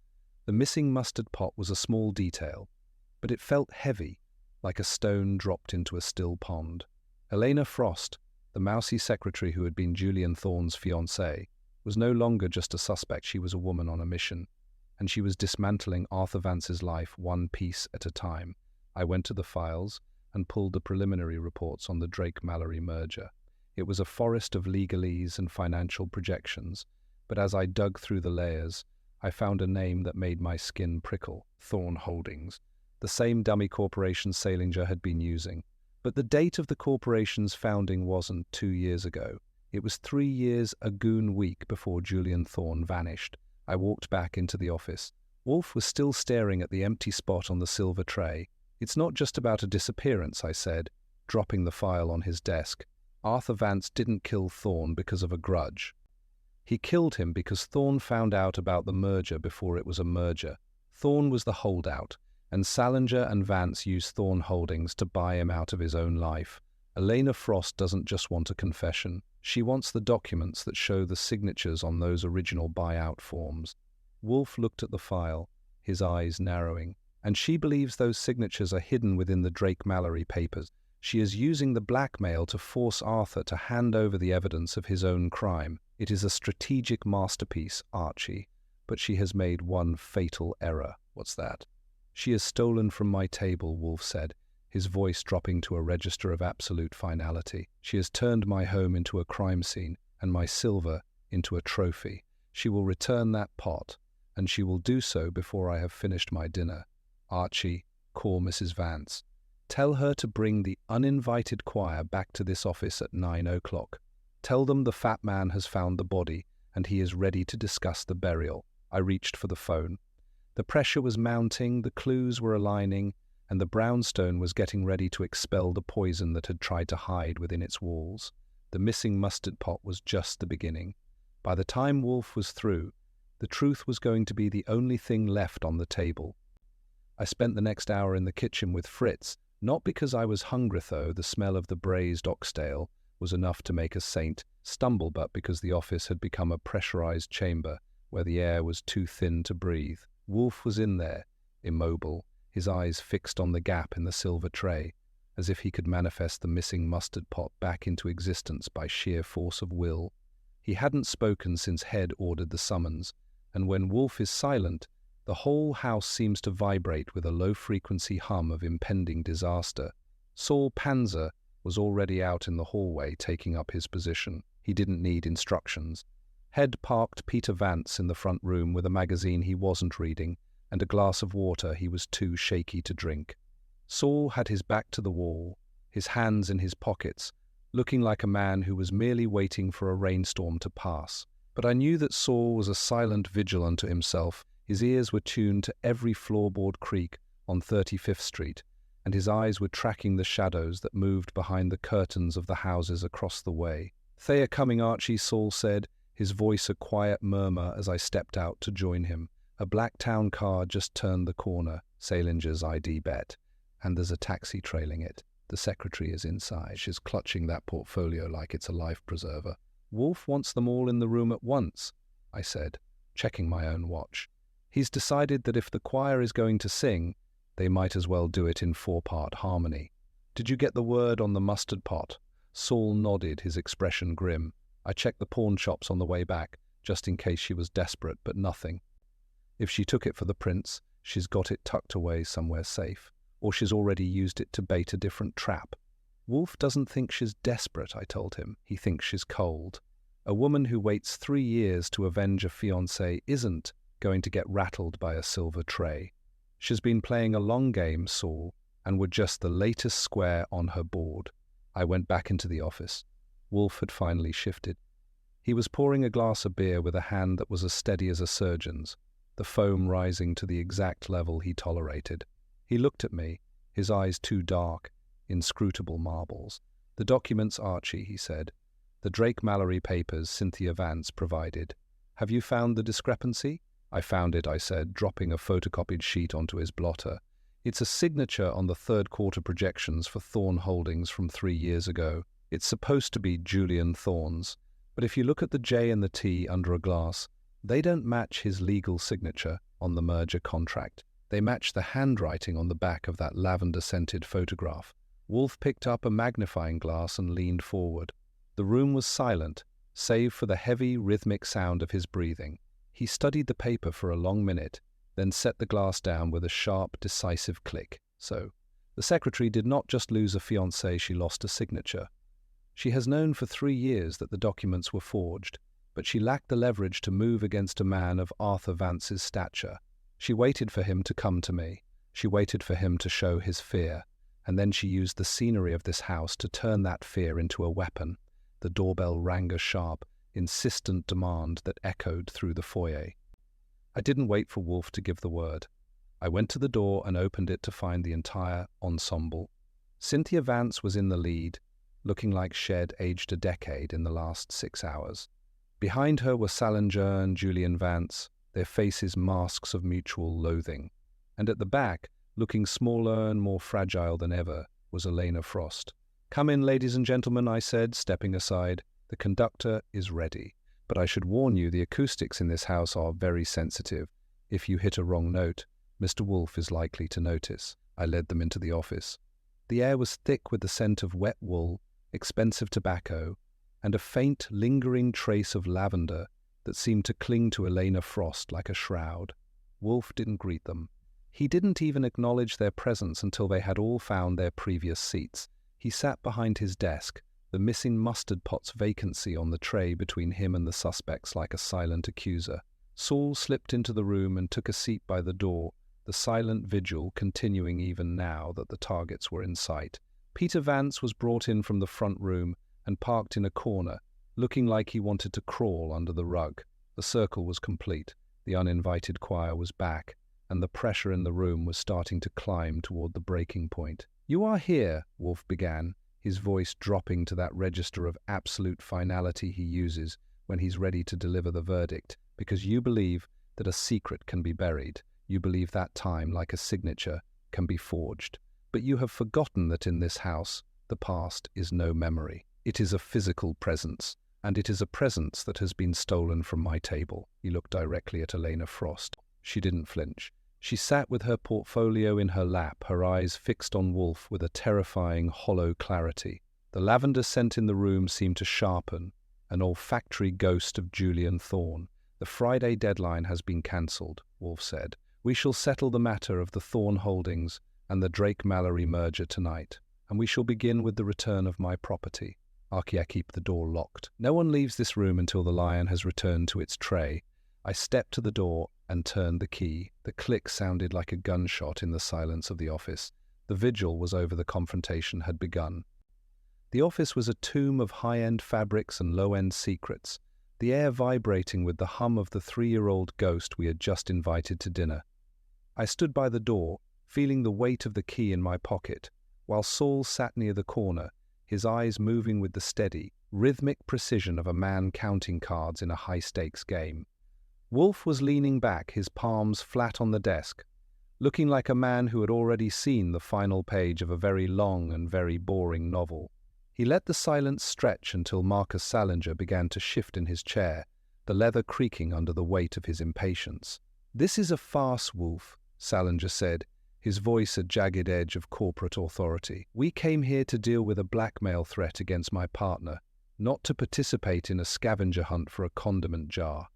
The missing mustard pot was a small detail, but it felt heavy, like a stone dropped into a still pond. Elena Frost, the mousy secretary who had been Julian Thorne's fiancée, was no longer just a suspect. She was a woman on a mission, and she was dismantling Arthur Vance's life one piece at a time. I went to the files and pulled the preliminary reports on the Drake-Mallory merger. It was a forest of legalese and financial projections, but as I dug through the layers, I found a name that made my skin prickle: Thorne Holdings, the same dummy corporation Salinger had been using. But the date of the corporation's founding wasn't 2 years ago. It was 3 years a goon week before Julian Thorne vanished. I walked back into the office. Wolfe was still staring at the empty spot on the silver tray. "It's not just about a disappearance," I said, dropping the file on his desk. "Arthur Vance didn't kill Thorne because of a grudge. He killed him because Thorne found out about the merger before it was a merger. Thorne was the holdout, and Salinger and Vance used Thorn Holdings to buy him out of his own life. Elena Frost doesn't just want a confession. She wants the documents that show the signatures on those original buyout forms. Wolfe looked at the file, his eyes narrowing. And she believes those signatures are hidden within the Drake Mallory papers. She is using the blackmail to force Arthur to hand over the evidence of his own crime. It is a strategic masterpiece, Archie, but she has made one fatal error. What's that? She has stolen from my table, Wolfe said, his voice dropping to a register of absolute finality. She has turned my home into a crime scene, and my silver into a trophy. She will return that pot, and she will do so before I have finished my dinner. Archie, call Mrs. Vance. Tell her to bring the uninvited choir back to this office at 9 o'clock. Tell them the fat man has found the body, and he is ready to discuss the burial. I reached for the phone. The pressure was mounting, the clues were aligning, and the brownstone was getting ready to expel the poison that had tried to hide within its walls. The missing mustard pot was just the beginning. By the time Wolfe was through, the truth was going to be the only thing left on the table. I spent the next hour in the kitchen with Fritz, not because I was hungry though, the smell of the braised oxtail was enough to make a saint stumble, but because the office had become a pressurized chamber where the air was too thin to breathe. Wolfe was in there, immobile, his eyes fixed on the gap in the silver tray, as if he could manifest the missing mustard pot back into existence by sheer force of will. He hadn't spoken since Head ordered the summons, and when Wolfe is silent, the whole house seems to vibrate with a low-frequency hum of impending disaster. Saul Panzer was already out in the hallway taking up his position. He didn't need instructions. Head parked Peter Vance in the front room with a magazine he wasn't reading and a glass of water he was too shaky to drink. Saul had his back to the wall, his hands in his pockets, looking like a man who was merely waiting for a rainstorm to pass. But I knew that Saul was a silent vigil unto himself. His ears were tuned to every floorboard creak on 35th Street, and his eyes were tracking the shadows that moved behind the curtains of the houses across the way. "Thea coming, Archie," Saul said, his voice a quiet murmur as I stepped out to join him. A black town car just turned the corner, Salinger's ID bet, and there's a taxi trailing it. The secretary is inside. She's clutching that portfolio like it's a life preserver. "Wolfe wants them all in the room at once," I said, checking my own watch. "He's decided that if the choir is going to sing, they might as well do it in 4-part harmony." "Did you get the word on the mustard pot?" Saul nodded, his expression grim. "I checked the pawn shops on the way back, just in case she was desperate, but nothing. If she took it for the prince, she's got it tucked away somewhere safe, or she's already used it to bait a different trap." "Wolfe doesn't think she's desperate," I told him. "He thinks she's cold. A woman who waits 3 years to avenge a fiancé isn't going to get rattled by a silver tray. She's been playing a long game, Saul, and we're just the latest square on her board." I went back into the office. Wolfe had finally shifted. He was pouring a glass of beer with a hand that was as steady as a surgeon's, the foam rising to the exact level he tolerated. He looked at me, his eyes too dark, inscrutable marbles. "The documents, Archie," he said. "The Drake Mallory papers Cynthia Vance provided. Have you found the discrepancy?" "I found it," I said, dropping a photocopied sheet onto his blotter. "It's a signature on the third-quarter projections for Thorn Holdings from 3 years ago. It's supposed to be Julian Thorn's, but if you look at the J and the T under a glass, they don't match his legal signature on the merger contract. They match the handwriting on the back of that lavender-scented photograph." Wolfe picked up a magnifying glass and leaned forward. The room was silent, save for the heavy, rhythmic sound of his breathing. He studied the paper for a long minute, then set the glass down with a sharp, decisive click. "So, the secretary did not just lose a fiancé, she lost a signature. She has known for 3 years that the documents were forged, but she lacked the leverage to move against a man of Arthur Vance's stature. She waited for him to come to me. She waited for him to show his fear, and then she used the scenery of this house to turn that fear into a weapon." The doorbell rang a sharp, insistent demand that echoed through the foyer. I didn't wait for Wolfe to give the word. I went to the door and opened it to find the entire ensemble. Cynthia Vance was in the lead, looking like she'd aged a decade in the last 6 hours. Behind her were Salinger and Julian Vance, their faces masks of mutual loathing. And at the back, Looking smaller and more fragile than ever was Elena Frost. "Come in, ladies and gentlemen," I said, stepping aside. "The conductor is ready. But I should warn you, the acoustics in this house are very sensitive. If you hit a wrong note, Mr. Wolfe is likely to notice." I led them into the office. The air was thick with the scent of wet wool, expensive tobacco, and a faint, lingering trace of lavender that seemed to cling to Elena Frost like a shroud. Wolfe didn't greet them. He didn't even acknowledge their presence until they had all found their previous seats. He sat behind his desk, the missing mustard pot's vacancy on the tray between him and the suspects like a silent accuser. Saul slipped into the room and took a seat by the door, the silent vigil continuing even now that the targets were in sight. Peter Vance was brought in from the front room and parked in a corner, looking like he wanted to crawl under the rug. The circle was complete, the uninvited choir was back, and the pressure in the room was starting to climb toward the breaking point. "You are here," Wolfe began, his voice dropping to that register of absolute finality he uses when he's ready to deliver the verdict, "because you believe that a secret can be buried. You believe that time, like a signature, can be forged. But you have forgotten that in this house, the past is no memory. It is a physical presence, and it is a presence that has been stolen from my table." He looked directly at Elena Frost. She didn't flinch. She sat with her portfolio in her lap, her eyes fixed on Wolfe with a terrifying, hollow clarity. The lavender scent in the room seemed to sharpen, an olfactory ghost of Julian Thorne. "The Friday deadline has been cancelled," Wolfe said. "We shall settle the matter of the Thorne holdings and the Drake-Mallory merger tonight, and we shall begin with the return of my property. Archie, keep the door locked. No one leaves this room until the lion has returned to its tray." I stepped to the door and turned the key. The click sounded like a gunshot in the silence of the office. The vigil was over, the confrontation had begun. The office was a tomb of high-end fabrics and low-end secrets, the air vibrating with the hum of the 3-year-old ghost we had just invited to dinner. I stood by the door, feeling the weight of the key in my pocket, while Saul sat near the corner, his eyes moving with the steady, rhythmic precision of a man counting cards in a high-stakes game. Wolfe was leaning back, his palms flat on the desk, looking like a man who had already seen the final page of a very long and very boring novel. He let the silence stretch until Marcus Salinger began to shift in his chair, the leather creaking under the weight of his impatience. "This is a farce, Wolfe," Salinger said, his voice a jagged edge of corporate authority. "We came here to deal with a blackmail threat against my partner, not to participate in a scavenger hunt for a condiment jar.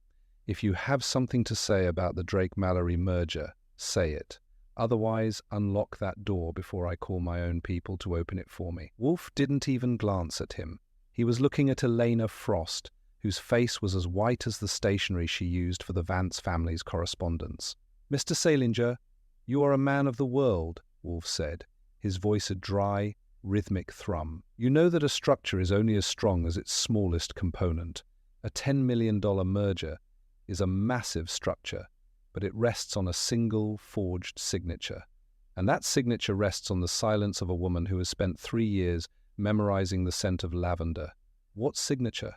If you have something to say about the Drake-Mallory merger, say it. Otherwise, unlock that door before I call my own people to open it for me." Wolfe didn't even glance at him. He was looking at Elena Frost, whose face was as white as the stationery she used for the Vance family's correspondence. "Mr. Salinger, you are a man of the world," Wolfe said, his voice a dry, rhythmic thrum. "You know that a structure is only as strong as its smallest component. A $10 million merger is a massive structure, but it rests on a single forged signature. And that signature rests on the silence of a woman who has spent 3 years memorizing the scent of lavender. What signature?"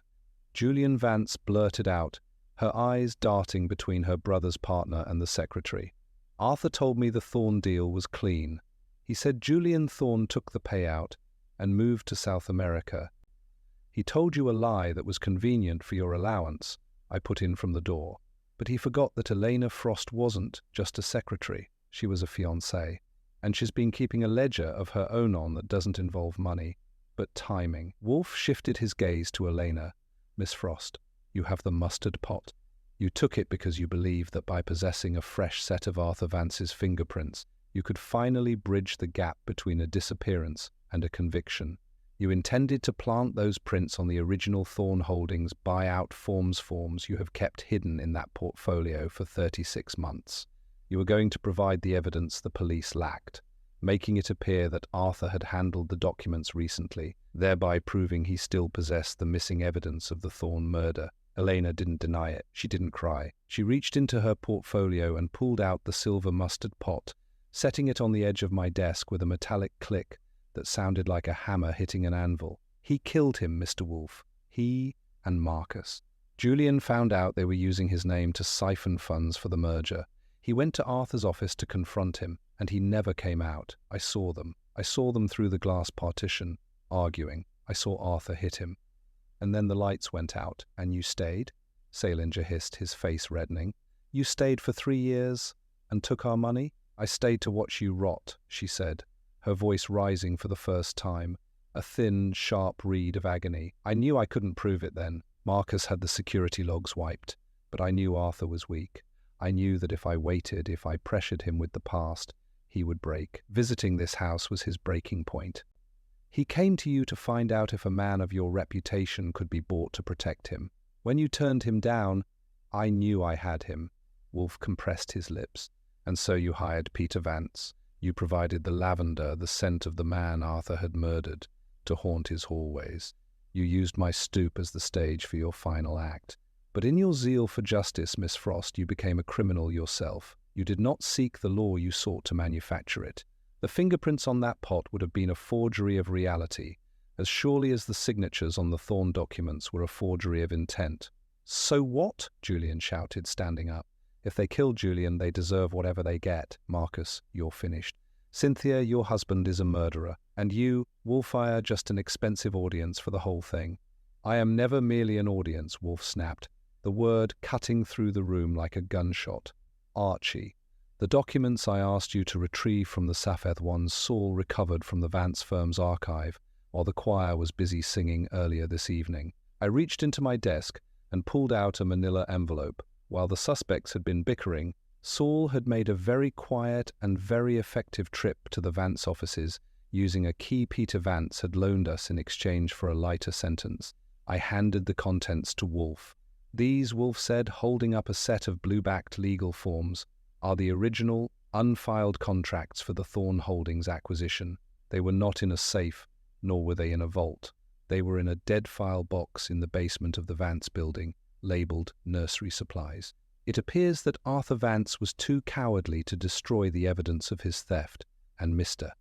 Julian Vance blurted out, her eyes darting between her brother's partner and the secretary. "Arthur told me the Thorne deal was clean. He said Julian Thorne took the payout and moved to South America. He told you a lie that was convenient for your allowance," I put in from the door. "But he forgot that Elena Frost wasn't just a secretary. She was a fiancée, and she's been keeping a ledger of her own on that doesn't involve money, but timing." Wolfe shifted his gaze to Elena. "Miss Frost, you have the mustard pot. You took it because you believed that by possessing a fresh set of Arthur Vance's fingerprints, you could finally bridge the gap between a disappearance and a conviction. You intended to plant those prints on the original Thorne Holdings buyout forms you have kept hidden in that portfolio for 36 months. You were going to provide the evidence the police lacked, making it appear that Arthur had handled the documents recently, thereby proving he still possessed the missing evidence of the Thorne murder. Elena didn't deny it. She didn't cry. She reached into her portfolio and pulled out the silver mustard pot, setting it on the edge of my desk with a metallic click that sounded like a hammer hitting an anvil. "He killed him, Mr. Wolfe. He and Marcus. Julian found out they were using his name to siphon funds for the merger. He went to Arthur's office to confront him, and he never came out. I saw them. I saw them through the glass partition, arguing. I saw Arthur hit him. And then the lights went out. And you stayed? Salinger hissed, his face reddening. You stayed for 3 years and took our money? I stayed to watch you rot, she said, her voice rising for the first time, a thin, sharp reed of agony. I knew I couldn't prove it then. Marcus had the security logs wiped, but I knew Arthur was weak. I knew that if I waited, if I pressured him with the past, he would break. Visiting this house was his breaking point. He came to you to find out if a man of your reputation could be bought to protect him. When you turned him down, I knew I had him. Wolfe compressed his lips. And so you hired Peter Vance. You provided the lavender, the scent of the man Arthur had murdered, to haunt his hallways. You used my stoop as the stage for your final act. But in your zeal for justice, Miss Frost, you became a criminal yourself. You did not seek the law, you sought to manufacture it. The fingerprints on that pot would have been a forgery of reality, as surely as the signatures on the Thorne documents were a forgery of intent. So what? Julian shouted, standing up. If they kill Julian, they deserve whatever they get. Marcus, you're finished. Cynthia, your husband is a murderer. And you, Wolfire, just an expensive audience for the whole thing. I am never merely an audience, Wolfe snapped, the word cutting through the room like a gunshot. Archie. The documents I asked you to retrieve from the Safeth ones Saul recovered from the Vance firm's archive, while the choir was busy singing earlier this evening. I reached into my desk and pulled out a manila envelope. While the suspects had been bickering, Saul had made a very quiet and very effective trip to the Vance offices using a key Peter Vance had loaned us in exchange for a lighter sentence. I handed the contents to Wolfe. These, Wolfe said, holding up a set of blue-backed legal forms, are the original, unfiled contracts for the Thorne Holdings acquisition. They were not in a safe, nor were they in a vault. They were in a dead-file box in the basement of the Vance building, labelled Nursery Supplies. It appears that Arthur Vance was too cowardly to destroy the evidence of his theft, and Mr.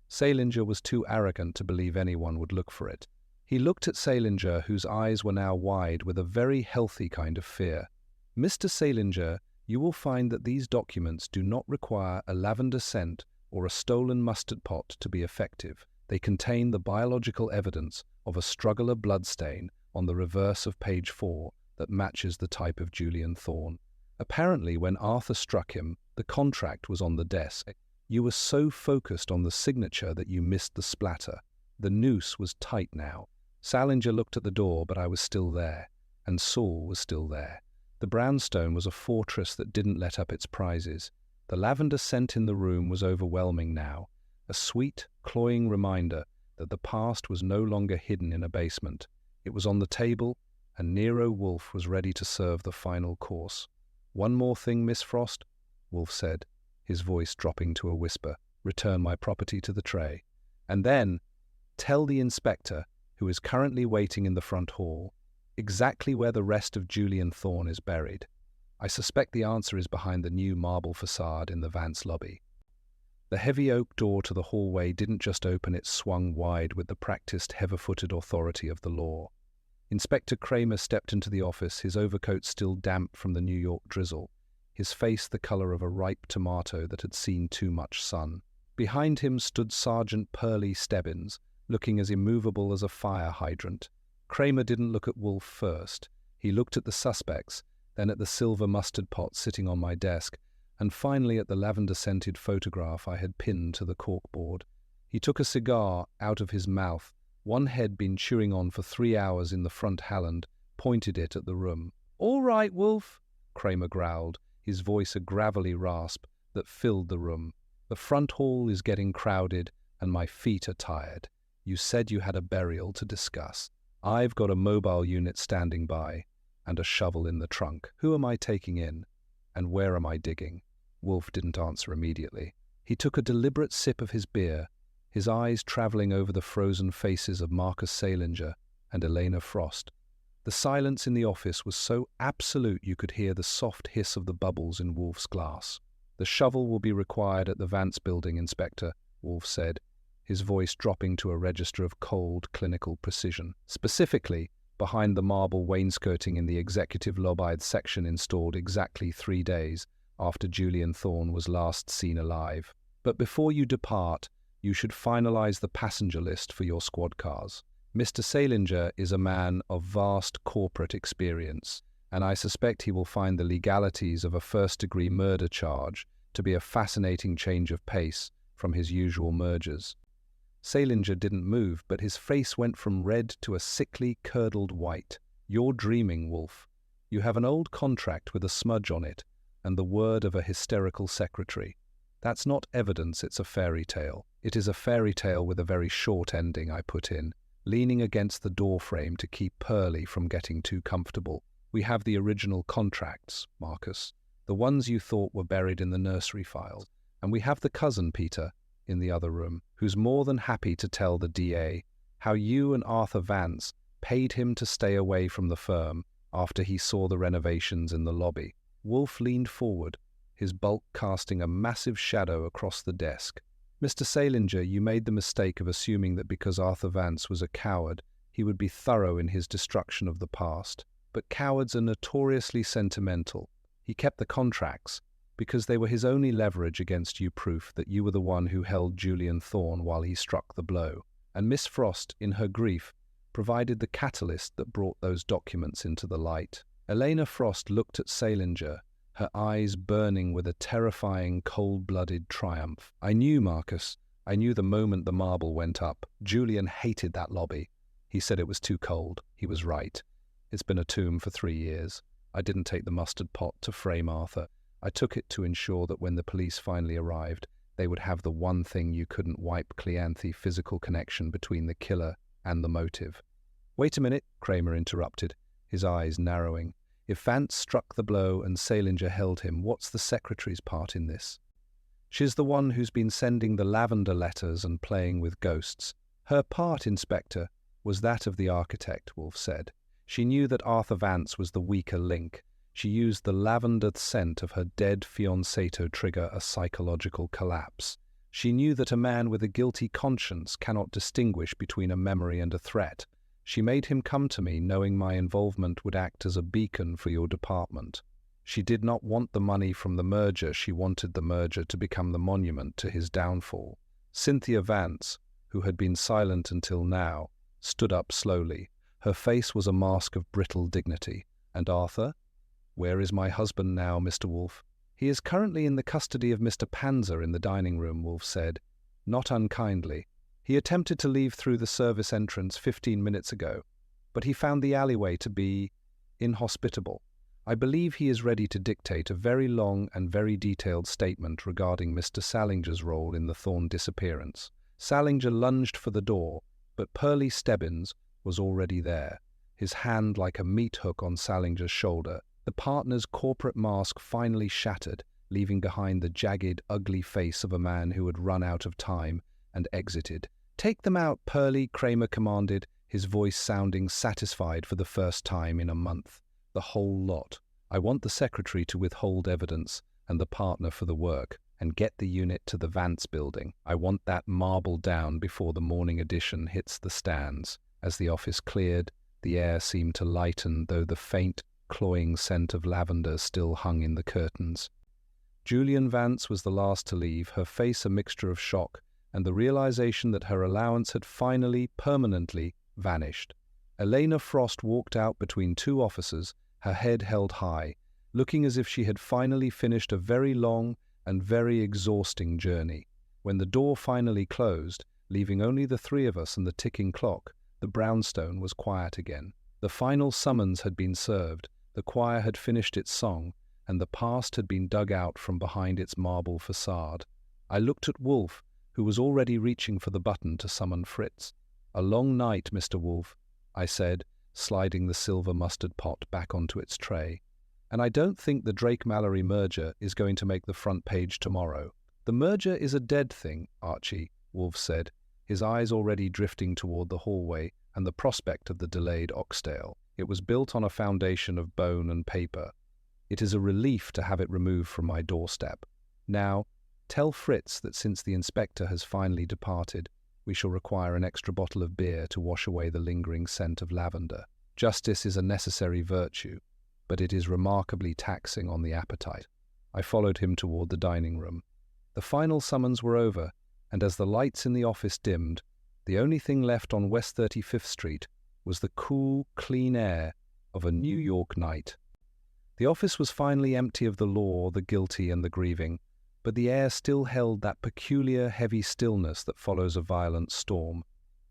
Salinger was too arrogant to believe anyone would look for it. He looked at Salinger, whose eyes were now wide with a very healthy kind of fear. Mr. Salinger, you will find that these documents do not require a lavender scent or a stolen mustard pot to be effective. They contain the biological evidence of a strugular bloodstain on the reverse of page 4 that matches the type of Julian Thorne. Apparently, when Arthur struck him, the contract was on the desk. You were so focused on the signature that you missed the splatter. The noose was tight now. Salinger looked at the door, but I was still there, and Saul was still there. The brownstone was a fortress that didn't let up its prizes. The lavender scent in the room was overwhelming now, a sweet, cloying reminder that the past was no longer hidden in a basement. It was on the table, and Nero Wolfe was ready to serve the final course. One more thing, Miss Frost, Wolfe said, his voice dropping to a whisper. Return my property to the tray. And then, tell the inspector, who is currently waiting in the front hall, exactly where the rest of Julian Thorne is buried. I suspect the answer is behind the new marble facade in the Vance lobby. The heavy oak door to the hallway didn't just open, it swung wide with the practiced, heavy-footed authority of the law. Inspector Cramer stepped into the office, his overcoat still damp from the New York drizzle, his face the color of a ripe tomato that had seen too much sun. Behind him stood Sergeant Pearlie Stebbins, looking as immovable as a fire hydrant. Cramer didn't look at Wolfe first. He looked at the suspects, then at the silver mustard pot sitting on my desk, and finally at the lavender-scented photograph I had pinned to the corkboard. He took a cigar out of his mouth. One head been chewing on for 3 hours in the front halland, pointed it at the room. "All right, Wolfe," Cramer growled, his voice a gravelly rasp that filled the room. "The front hall is getting crowded, and my feet are tired. You said you had a burial to discuss. I've got a mobile unit standing by, and a shovel in the trunk. Who am I taking in? And where am I digging?" Wolfe didn't answer immediately. He took a deliberate sip of his beer, his eyes traveling over the frozen faces of Marcus Salinger and Elena Frost. The silence in the office was so absolute you could hear the soft hiss of the bubbles in Wolfe's glass. "The shovel will be required at the Vance building, Inspector," Wolfe said, his voice dropping to a register of cold, clinical precision. "Specifically, behind the marble wainscoting in the executive lobbied section installed exactly 3 days after Julian Thorne was last seen alive. But before you depart, you should finalize the passenger list for your squad cars. Mr. Salinger is a man of vast corporate experience, and I suspect he will find the legalities of a first-degree murder charge to be a fascinating change of pace from his usual mergers. Salinger didn't move, but his face went from red to a sickly, curdled white. You're dreaming, Wolfe. You have an old contract with a smudge on it, and the word of a hysterical secretary. That's not evidence, it's a fairy tale. It is a fairy tale with a very short ending, I put in, leaning against the doorframe to keep Pearlie from getting too comfortable. We have the original contracts, Marcus, the ones you thought were buried in the nursery files, and we have the cousin, Peter, in the other room, who's more than happy to tell the DA how you and Arthur Vance paid him to stay away from the firm after he saw the renovations in the lobby. Wolfe leaned forward, his bulk casting a massive shadow across the desk. Mr. Salinger, you made the mistake of assuming that because Arthur Vance was a coward, he would be thorough in his destruction of the past. But cowards are notoriously sentimental. He kept the contracts because they were his only leverage against you, proof that you were the one who held Julian Thorne while he struck the blow. And Miss Frost, in her grief, provided the catalyst that brought those documents into the light. Elena Frost looked at Salinger, her eyes burning with a terrifying, cold-blooded triumph. I knew, Marcus. I knew the moment the marble went up. Julian hated that lobby. He said it was too cold. He was right. It's been a tomb for 3 years. I didn't take the mustard pot to frame Arthur. I took it to ensure that when the police finally arrived, they would have the one thing you couldn't wipe, Cleanthe, physical connection between the killer and the motive. Wait a minute, Cramer interrupted, his eyes narrowing. If Vance struck the blow and Salinger held him, what's the secretary's part in this? She's the one who's been sending the lavender letters and playing with ghosts. Her part, Inspector, was that of the architect, Wolfe said. She knew that Arthur Vance was the weaker link. She used the lavender scent of her dead fiancé to trigger a psychological collapse. She knew that a man with a guilty conscience cannot distinguish between a memory and a threat. She made him come to me, knowing my involvement would act as a beacon for your department. She did not want the money from the merger, she wanted the merger to become the monument to his downfall. Cynthia Vance, who had been silent until now, stood up slowly. Her face was a mask of brittle dignity. And Arthur? Where is my husband now, Mr. Wolfe? He is currently in the custody of Mr. Panzer in the dining room, Wolfe said, not unkindly. He attempted to leave through the service entrance 15 minutes ago, but he found the alleyway to be inhospitable. I believe he is ready to dictate a very long and very detailed statement regarding Mr. Salinger's role in the Thorne disappearance. Salinger lunged for the door, but Pearlie Stebbins was already there, his hand like a meat hook on Salinger's shoulder. The partner's corporate mask finally shattered, leaving behind the jagged, ugly face of a man who had run out of time and exited. Take them out, Pearlie, Cramer commanded, his voice sounding satisfied for the first time in a month. The whole lot. I want the secretary to withhold evidence and the partner for the work, and get the unit to the Vance building. I want that marble down before the morning edition hits the stands. As the office cleared, the air seemed to lighten, though the faint, cloying scent of lavender still hung in the curtains. Julian Vance was the last to leave, her face a mixture of shock and the realization that her allowance had finally, permanently vanished. Elena Frost walked out between two officers, her head held high, looking as if she had finally finished a very long and very exhausting journey. When the door finally closed, leaving only the three of us and the ticking clock, the brownstone was quiet again. The final summons had been served, the choir had finished its song, and the past had been dug out from behind its marble facade. I looked at Wolfe, who was already reaching for the button to summon Fritz. A long night, Mr. Wolfe, I said, sliding the silver mustard pot back onto its tray. And I don't think the Drake-Mallory merger is going to make the front page tomorrow. The merger is a dead thing, Archie, Wolfe said, his eyes already drifting toward the hallway and the prospect of the delayed oxtail. It was built on a foundation of bone and paper. It is a relief to have it removed from my doorstep. Now, tell Fritz that since the inspector has finally departed, we shall require an extra bottle of beer to wash away the lingering scent of lavender. Justice is a necessary virtue, but it is remarkably taxing on the appetite. I followed him toward the dining room. The final summons were over, and as the lights in the office dimmed, the only thing left on West 35th Street was the cool, clean air of a New York night. The office was finally empty of the law, the guilty, and the grieving, but the air still held that peculiar, heavy stillness that follows a violent storm.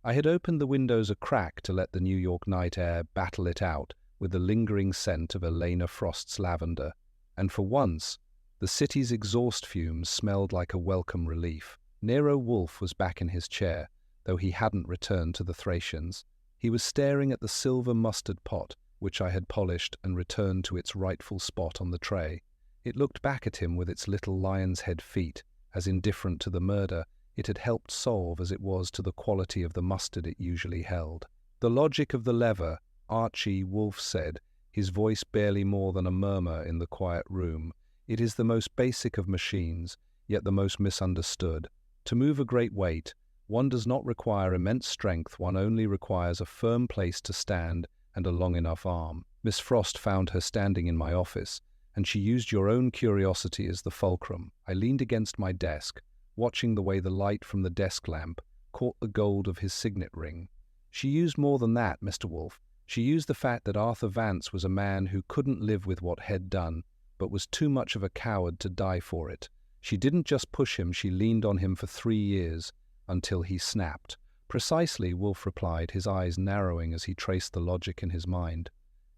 I had opened the windows a crack to let the New York night air battle it out with the lingering scent of Elena Frost's lavender, and for once, the city's exhaust fumes smelled like a welcome relief. Nero Wolfe was back in his chair, though he hadn't returned to the Thracians. He was staring at the silver mustard pot, which I had polished and returned to its rightful spot on the tray. It looked back at him with its little lion's head feet, as indifferent to the murder it had helped solve as it was to the quality of the mustard it usually held. The logic of the lever, Archie Wolfe said, his voice barely more than a murmur in the quiet room. It is the most basic of machines, yet the most misunderstood. To move a great weight, one does not require immense strength, one only requires a firm place to stand and a long enough arm. Miss Frost found her standing in my office, and she used your own curiosity as the fulcrum. I leaned against my desk, watching the way the light from the desk lamp caught the gold of his signet ring. She used more than that, Mr. Wolfe. She used the fact that Arthur Vance was a man who couldn't live with what Head done, but was too much of a coward to die for it. She didn't just push him, she leaned on him for 3 years, until he snapped. Precisely, Wolfe replied, his eyes narrowing as he traced the logic in his mind.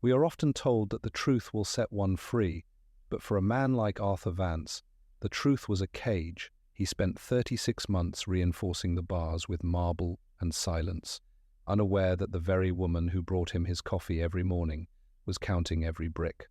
We are often told that the truth will set one free, but for a man like Arthur Vance, the truth was a cage. He spent 36 months reinforcing the bars with marble and silence, unaware that the very woman who brought him his coffee every morning was counting every brick.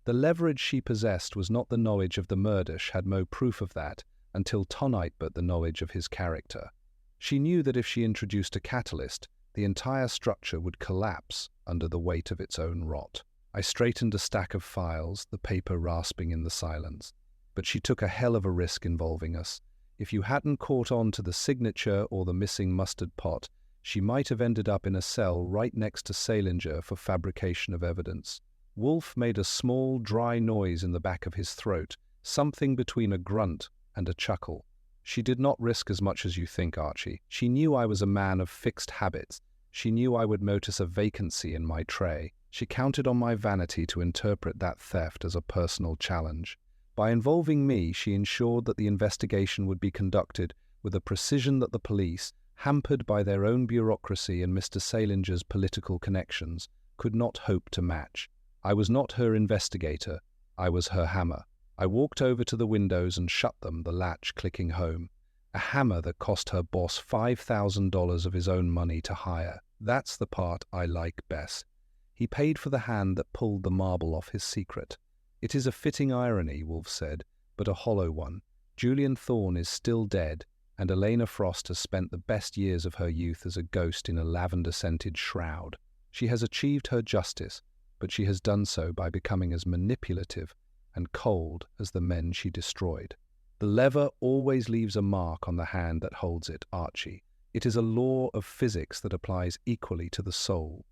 The leverage she possessed was not the knowledge of the murder. She had no proof of that until tonight, but the knowledge of his character. She knew that if she introduced a catalyst, the entire structure would collapse under the weight of its own rot. I straightened a stack of files, the paper rasping in the silence. But she took a hell of a risk involving us. If you hadn't caught on to the signature or the missing mustard pot, she might have ended up in a cell right next to Salinger for fabrication of evidence. Wolfe made a small, dry noise in the back of his throat, something between a grunt and a chuckle. She did not risk as much as you think, Archie. She knew I was a man of fixed habits. She knew I would notice a vacancy in my tray. She counted on my vanity to interpret that theft as a personal challenge. By involving me, she ensured that the investigation would be conducted with a precision that the police, hampered by their own bureaucracy and Mr. Salinger's political connections, could not hope to match. I was not her investigator, I was her hammer. I walked over to the windows and shut them, the latch clicking home. A hammer that cost her boss $5,000 of his own money to hire. That's the part I like best. He paid for the hand that pulled the marble off his secret. It is a fitting irony, Wolfe said, but a hollow one. Julian Thorne is still dead, and Elena Frost has spent the best years of her youth as a ghost in a lavender-scented shroud. She has achieved her justice, but she has done so by becoming as manipulative and cold as the men she destroyed. The lever always leaves a mark on the hand that holds it, Archie. It is a law of physics that applies equally to the soul.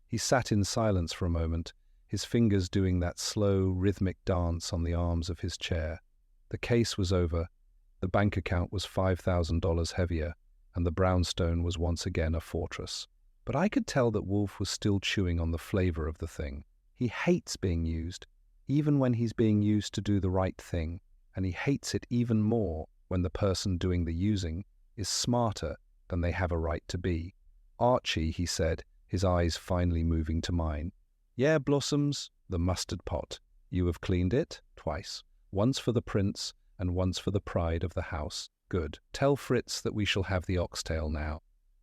He sat in silence for a moment, his fingers doing that slow, rhythmic dance on the arms of his chair. The case was over. The bank account was $5,000 heavier, and the brownstone was once again a fortress. But I could tell that Wolfe was still chewing on the flavor of the thing. He hates being used, even when he's being used to do the right thing, and he hates it even more when the person doing the using is smarter than they have a right to be. Archie, he said, his eyes finally moving to mine. Yeah, Blossoms, the mustard pot. You have cleaned it? Twice. Once for the prince, and once for the pride of the house. Good. Tell Fritz that we shall have the oxtail now.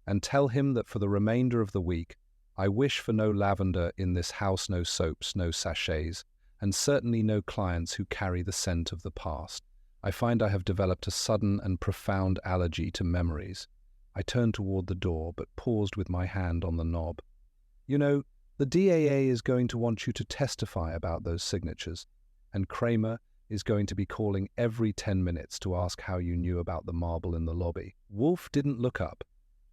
And tell him that for the remainder of the week, I wish for no lavender in this house, no soaps, no sachets, and certainly no clients who carry the scent of the past. I find I have developed a sudden and profound allergy to memories. I turned toward the door, but paused with my hand on the knob. You know, the DAA is going to want you to testify about those signatures, and Cramer is going to be calling every 10 minutes to ask how you knew about the marble in the lobby. Wolfe didn't look up.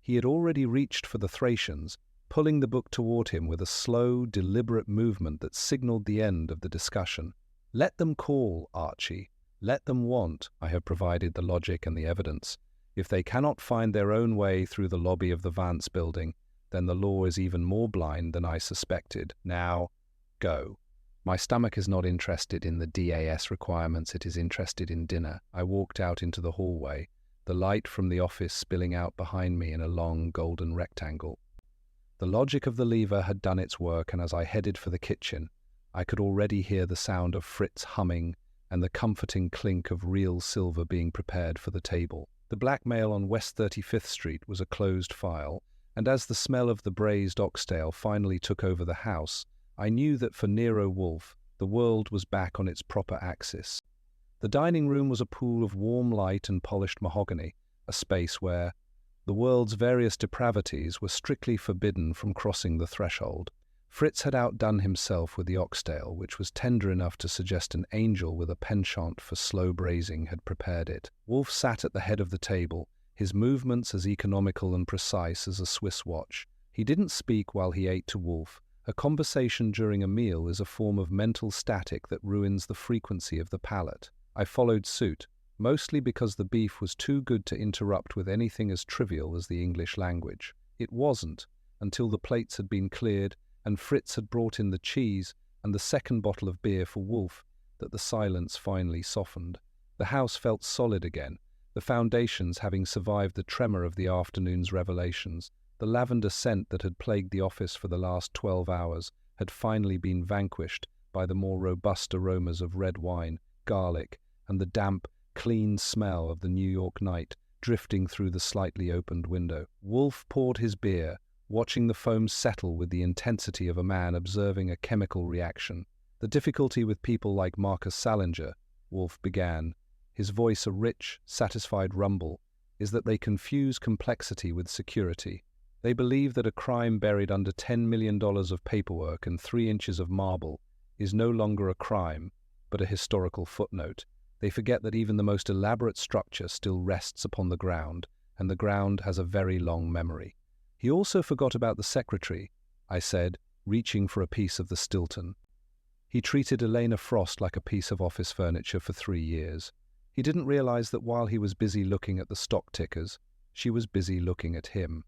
He had already reached for the Thracians, pulling the book toward him with a slow, deliberate movement that signaled the end of the discussion. Let them call, Archie. Let them want. I have provided the logic and the evidence. If they cannot find their own way through the lobby of the Vance building, then the law is even more blind than I suspected. Now, go. My stomach is not interested in the DAS requirements, it is interested in dinner. I walked out into the hallway, the light from the office spilling out behind me in a long golden rectangle. The logic of the lever had done its work, and as I headed for the kitchen, I could already hear the sound of Fritz humming and the comforting clink of real silver being prepared for the table. The Blackmail on West 35th Street was a closed file, and as the smell of the braised oxtail finally took over the house, I knew that for Nero Wolfe, the world was back on its proper axis. The dining room was a pool of warm light and polished mahogany, a space where the world's various depravities were strictly forbidden from crossing the threshold. Fritz had outdone himself with the oxtail, which was tender enough to suggest an angel with a penchant for slow braising had prepared it. Wolfe sat at the head of the table, his movements as economical and precise as a Swiss watch. He didn't speak while he ate to Wolfe. A conversation during a meal is a form of mental static that ruins the frequency of the palate. I followed suit, mostly because the beef was too good to interrupt with anything as trivial as the English language. It wasn't, until the plates had been cleared and Fritz had brought in the cheese and the second bottle of beer for Wolfe, that the silence finally softened. The house felt solid again, the foundations having survived the tremor of the afternoon's revelations. The lavender scent that had plagued the office for the last 12 hours had finally been vanquished by the more robust aromas of red wine, garlic, and the damp, clean smell of the New York night drifting through the slightly opened window. Wolfe poured his beer, watching the foam settle with the intensity of a man observing a chemical reaction. The difficulty with people like Marcus Salinger, Wolfe began, his voice a rich, satisfied rumble, is that they confuse complexity with security. They believe that a crime buried under $10 million of paperwork and 3 inches of marble is no longer a crime, but a historical footnote. They forget that even the most elaborate structure still rests upon the ground, and the ground has a very long memory. He also forgot about the secretary, I said, reaching for a piece of the Stilton. He treated Elena Frost like a piece of office furniture for 3 years. He didn't realize that while he was busy looking at the stock tickers, she was busy looking at him.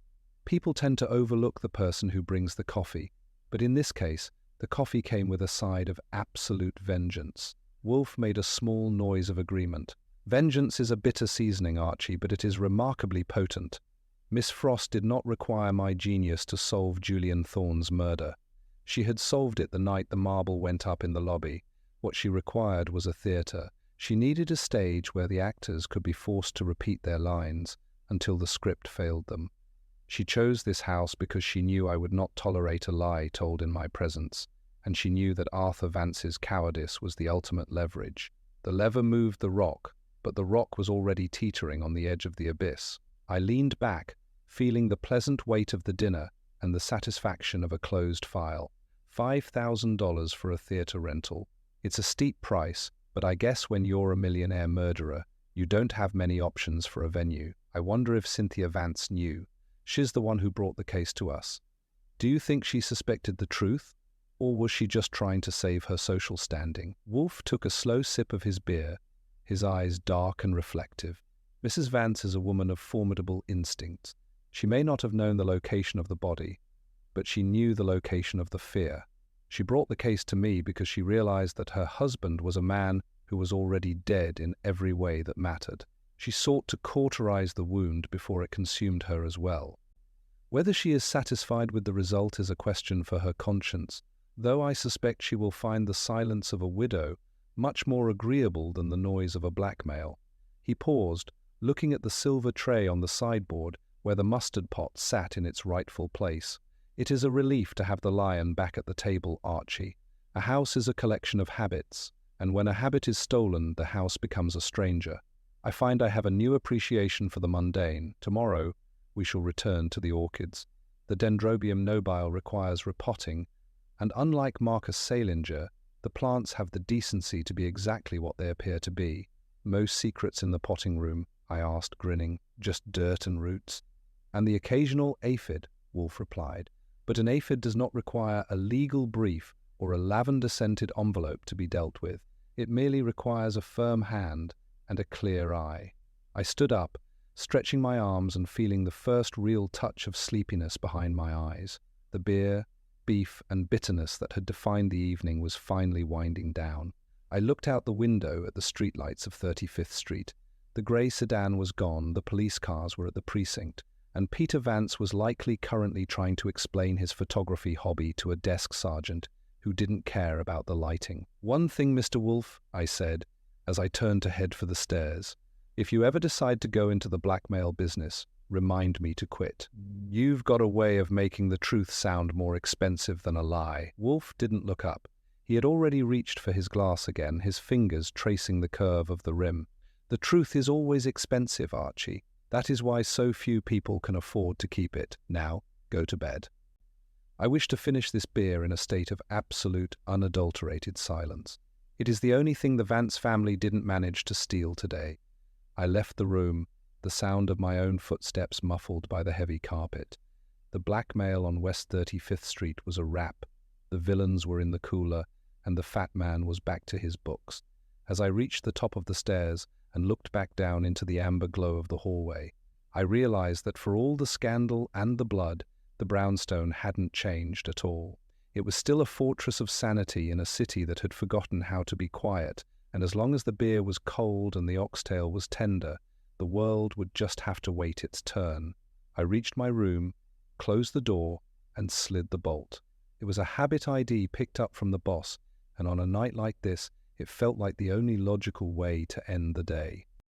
People tend to overlook the person who brings the coffee, but in this case, the coffee came with a side of absolute vengeance. Wolfe made a small noise of agreement. Vengeance is a bitter seasoning, Archie, but it is remarkably potent. Miss Frost did not require my genius to solve Julian Thorne's murder. She had solved it the night the marble went up in the lobby. What she required was a theatre. She needed a stage where the actors could be forced to repeat their lines until the script failed them. She chose this house because she knew I would not tolerate a lie told in my presence, and she knew that Arthur Vance's cowardice was the ultimate leverage. The lever moved the rock, but the rock was already teetering on the edge of the abyss. I leaned back, feeling the pleasant weight of the dinner and the satisfaction of a closed file. $5,000 for a theatre rental. It's a steep price, but I guess when you're a millionaire murderer, you don't have many options for a venue. I wonder if Cynthia Vance knew. She's the one who brought the case to us. Do you think she suspected the truth, or was she just trying to save her social standing? Wolfe took a slow sip of his beer, his eyes dark and reflective. Mrs. Vance is a woman of formidable instincts. She may not have known the location of the body, but she knew the location of the fear. She brought the case to me because she realized that her husband was a man who was already dead in every way that mattered. She sought to cauterize the wound before it consumed her as well. Whether she is satisfied with the result is a question for her conscience, though I suspect she will find the silence of a widow much more agreeable than the noise of a blackmail. He paused, looking at the silver tray on the sideboard where the mustard pot sat in its rightful place. It is a relief to have the lion back at the table, Archie. A house is a collection of habits, and when a habit is stolen, the house becomes a stranger. I find I have a new appreciation for the mundane. Tomorrow, we shall return to the orchids. The Dendrobium nobile requires repotting, and unlike Marcus Salinger, the plants have the decency to be exactly what they appear to be. Most secrets in the potting room, I asked, grinning, just dirt and roots. And the occasional aphid, Wolfe replied, but an aphid does not require a legal brief or a lavender-scented envelope to be dealt with. It merely requires a firm hand and a clear eye. I stood up, stretching my arms and feeling the first real touch of sleepiness behind my eyes. The beer, beef, and bitterness that had defined the evening was finally winding down. I looked out the window at the streetlights of 35th Street. The grey sedan was gone, the police cars were at the precinct, and Peter Vance was likely currently trying to explain his photography hobby to a desk sergeant who didn't care about the lighting. "One thing, Mr. Wolfe," I said, as I turned to head for the stairs. "If you ever decide to go into the blackmail business, remind me to quit. You've got a way of making the truth sound more expensive than a lie." Wolfe didn't look up. He had already reached for his glass again, his fingers tracing the curve of the rim. "The truth is always expensive, Archie. That is why so few people can afford to keep it. Now, go to bed." I wish to finish this beer in a state of absolute, unadulterated silence. It is the only thing the Vance family didn't manage to steal today. I left the room, the sound of my own footsteps muffled by the heavy carpet. The blackmail on West 35th Street was a wrap. The villains were in the cooler, and the fat man was back to his books. As I reached the top of the stairs and looked back down into the amber glow of the hallway, I realized that for all the scandal and the blood, the brownstone hadn't changed at all. It was still a fortress of sanity in a city that had forgotten how to be quiet, and as long as the beer was cold and the oxtail was tender, the world would just have to wait its turn. I reached my room, closed the door, and slid the bolt. It was a habit ID picked up from the boss, and on a night like this, it felt like the only logical way to end the day.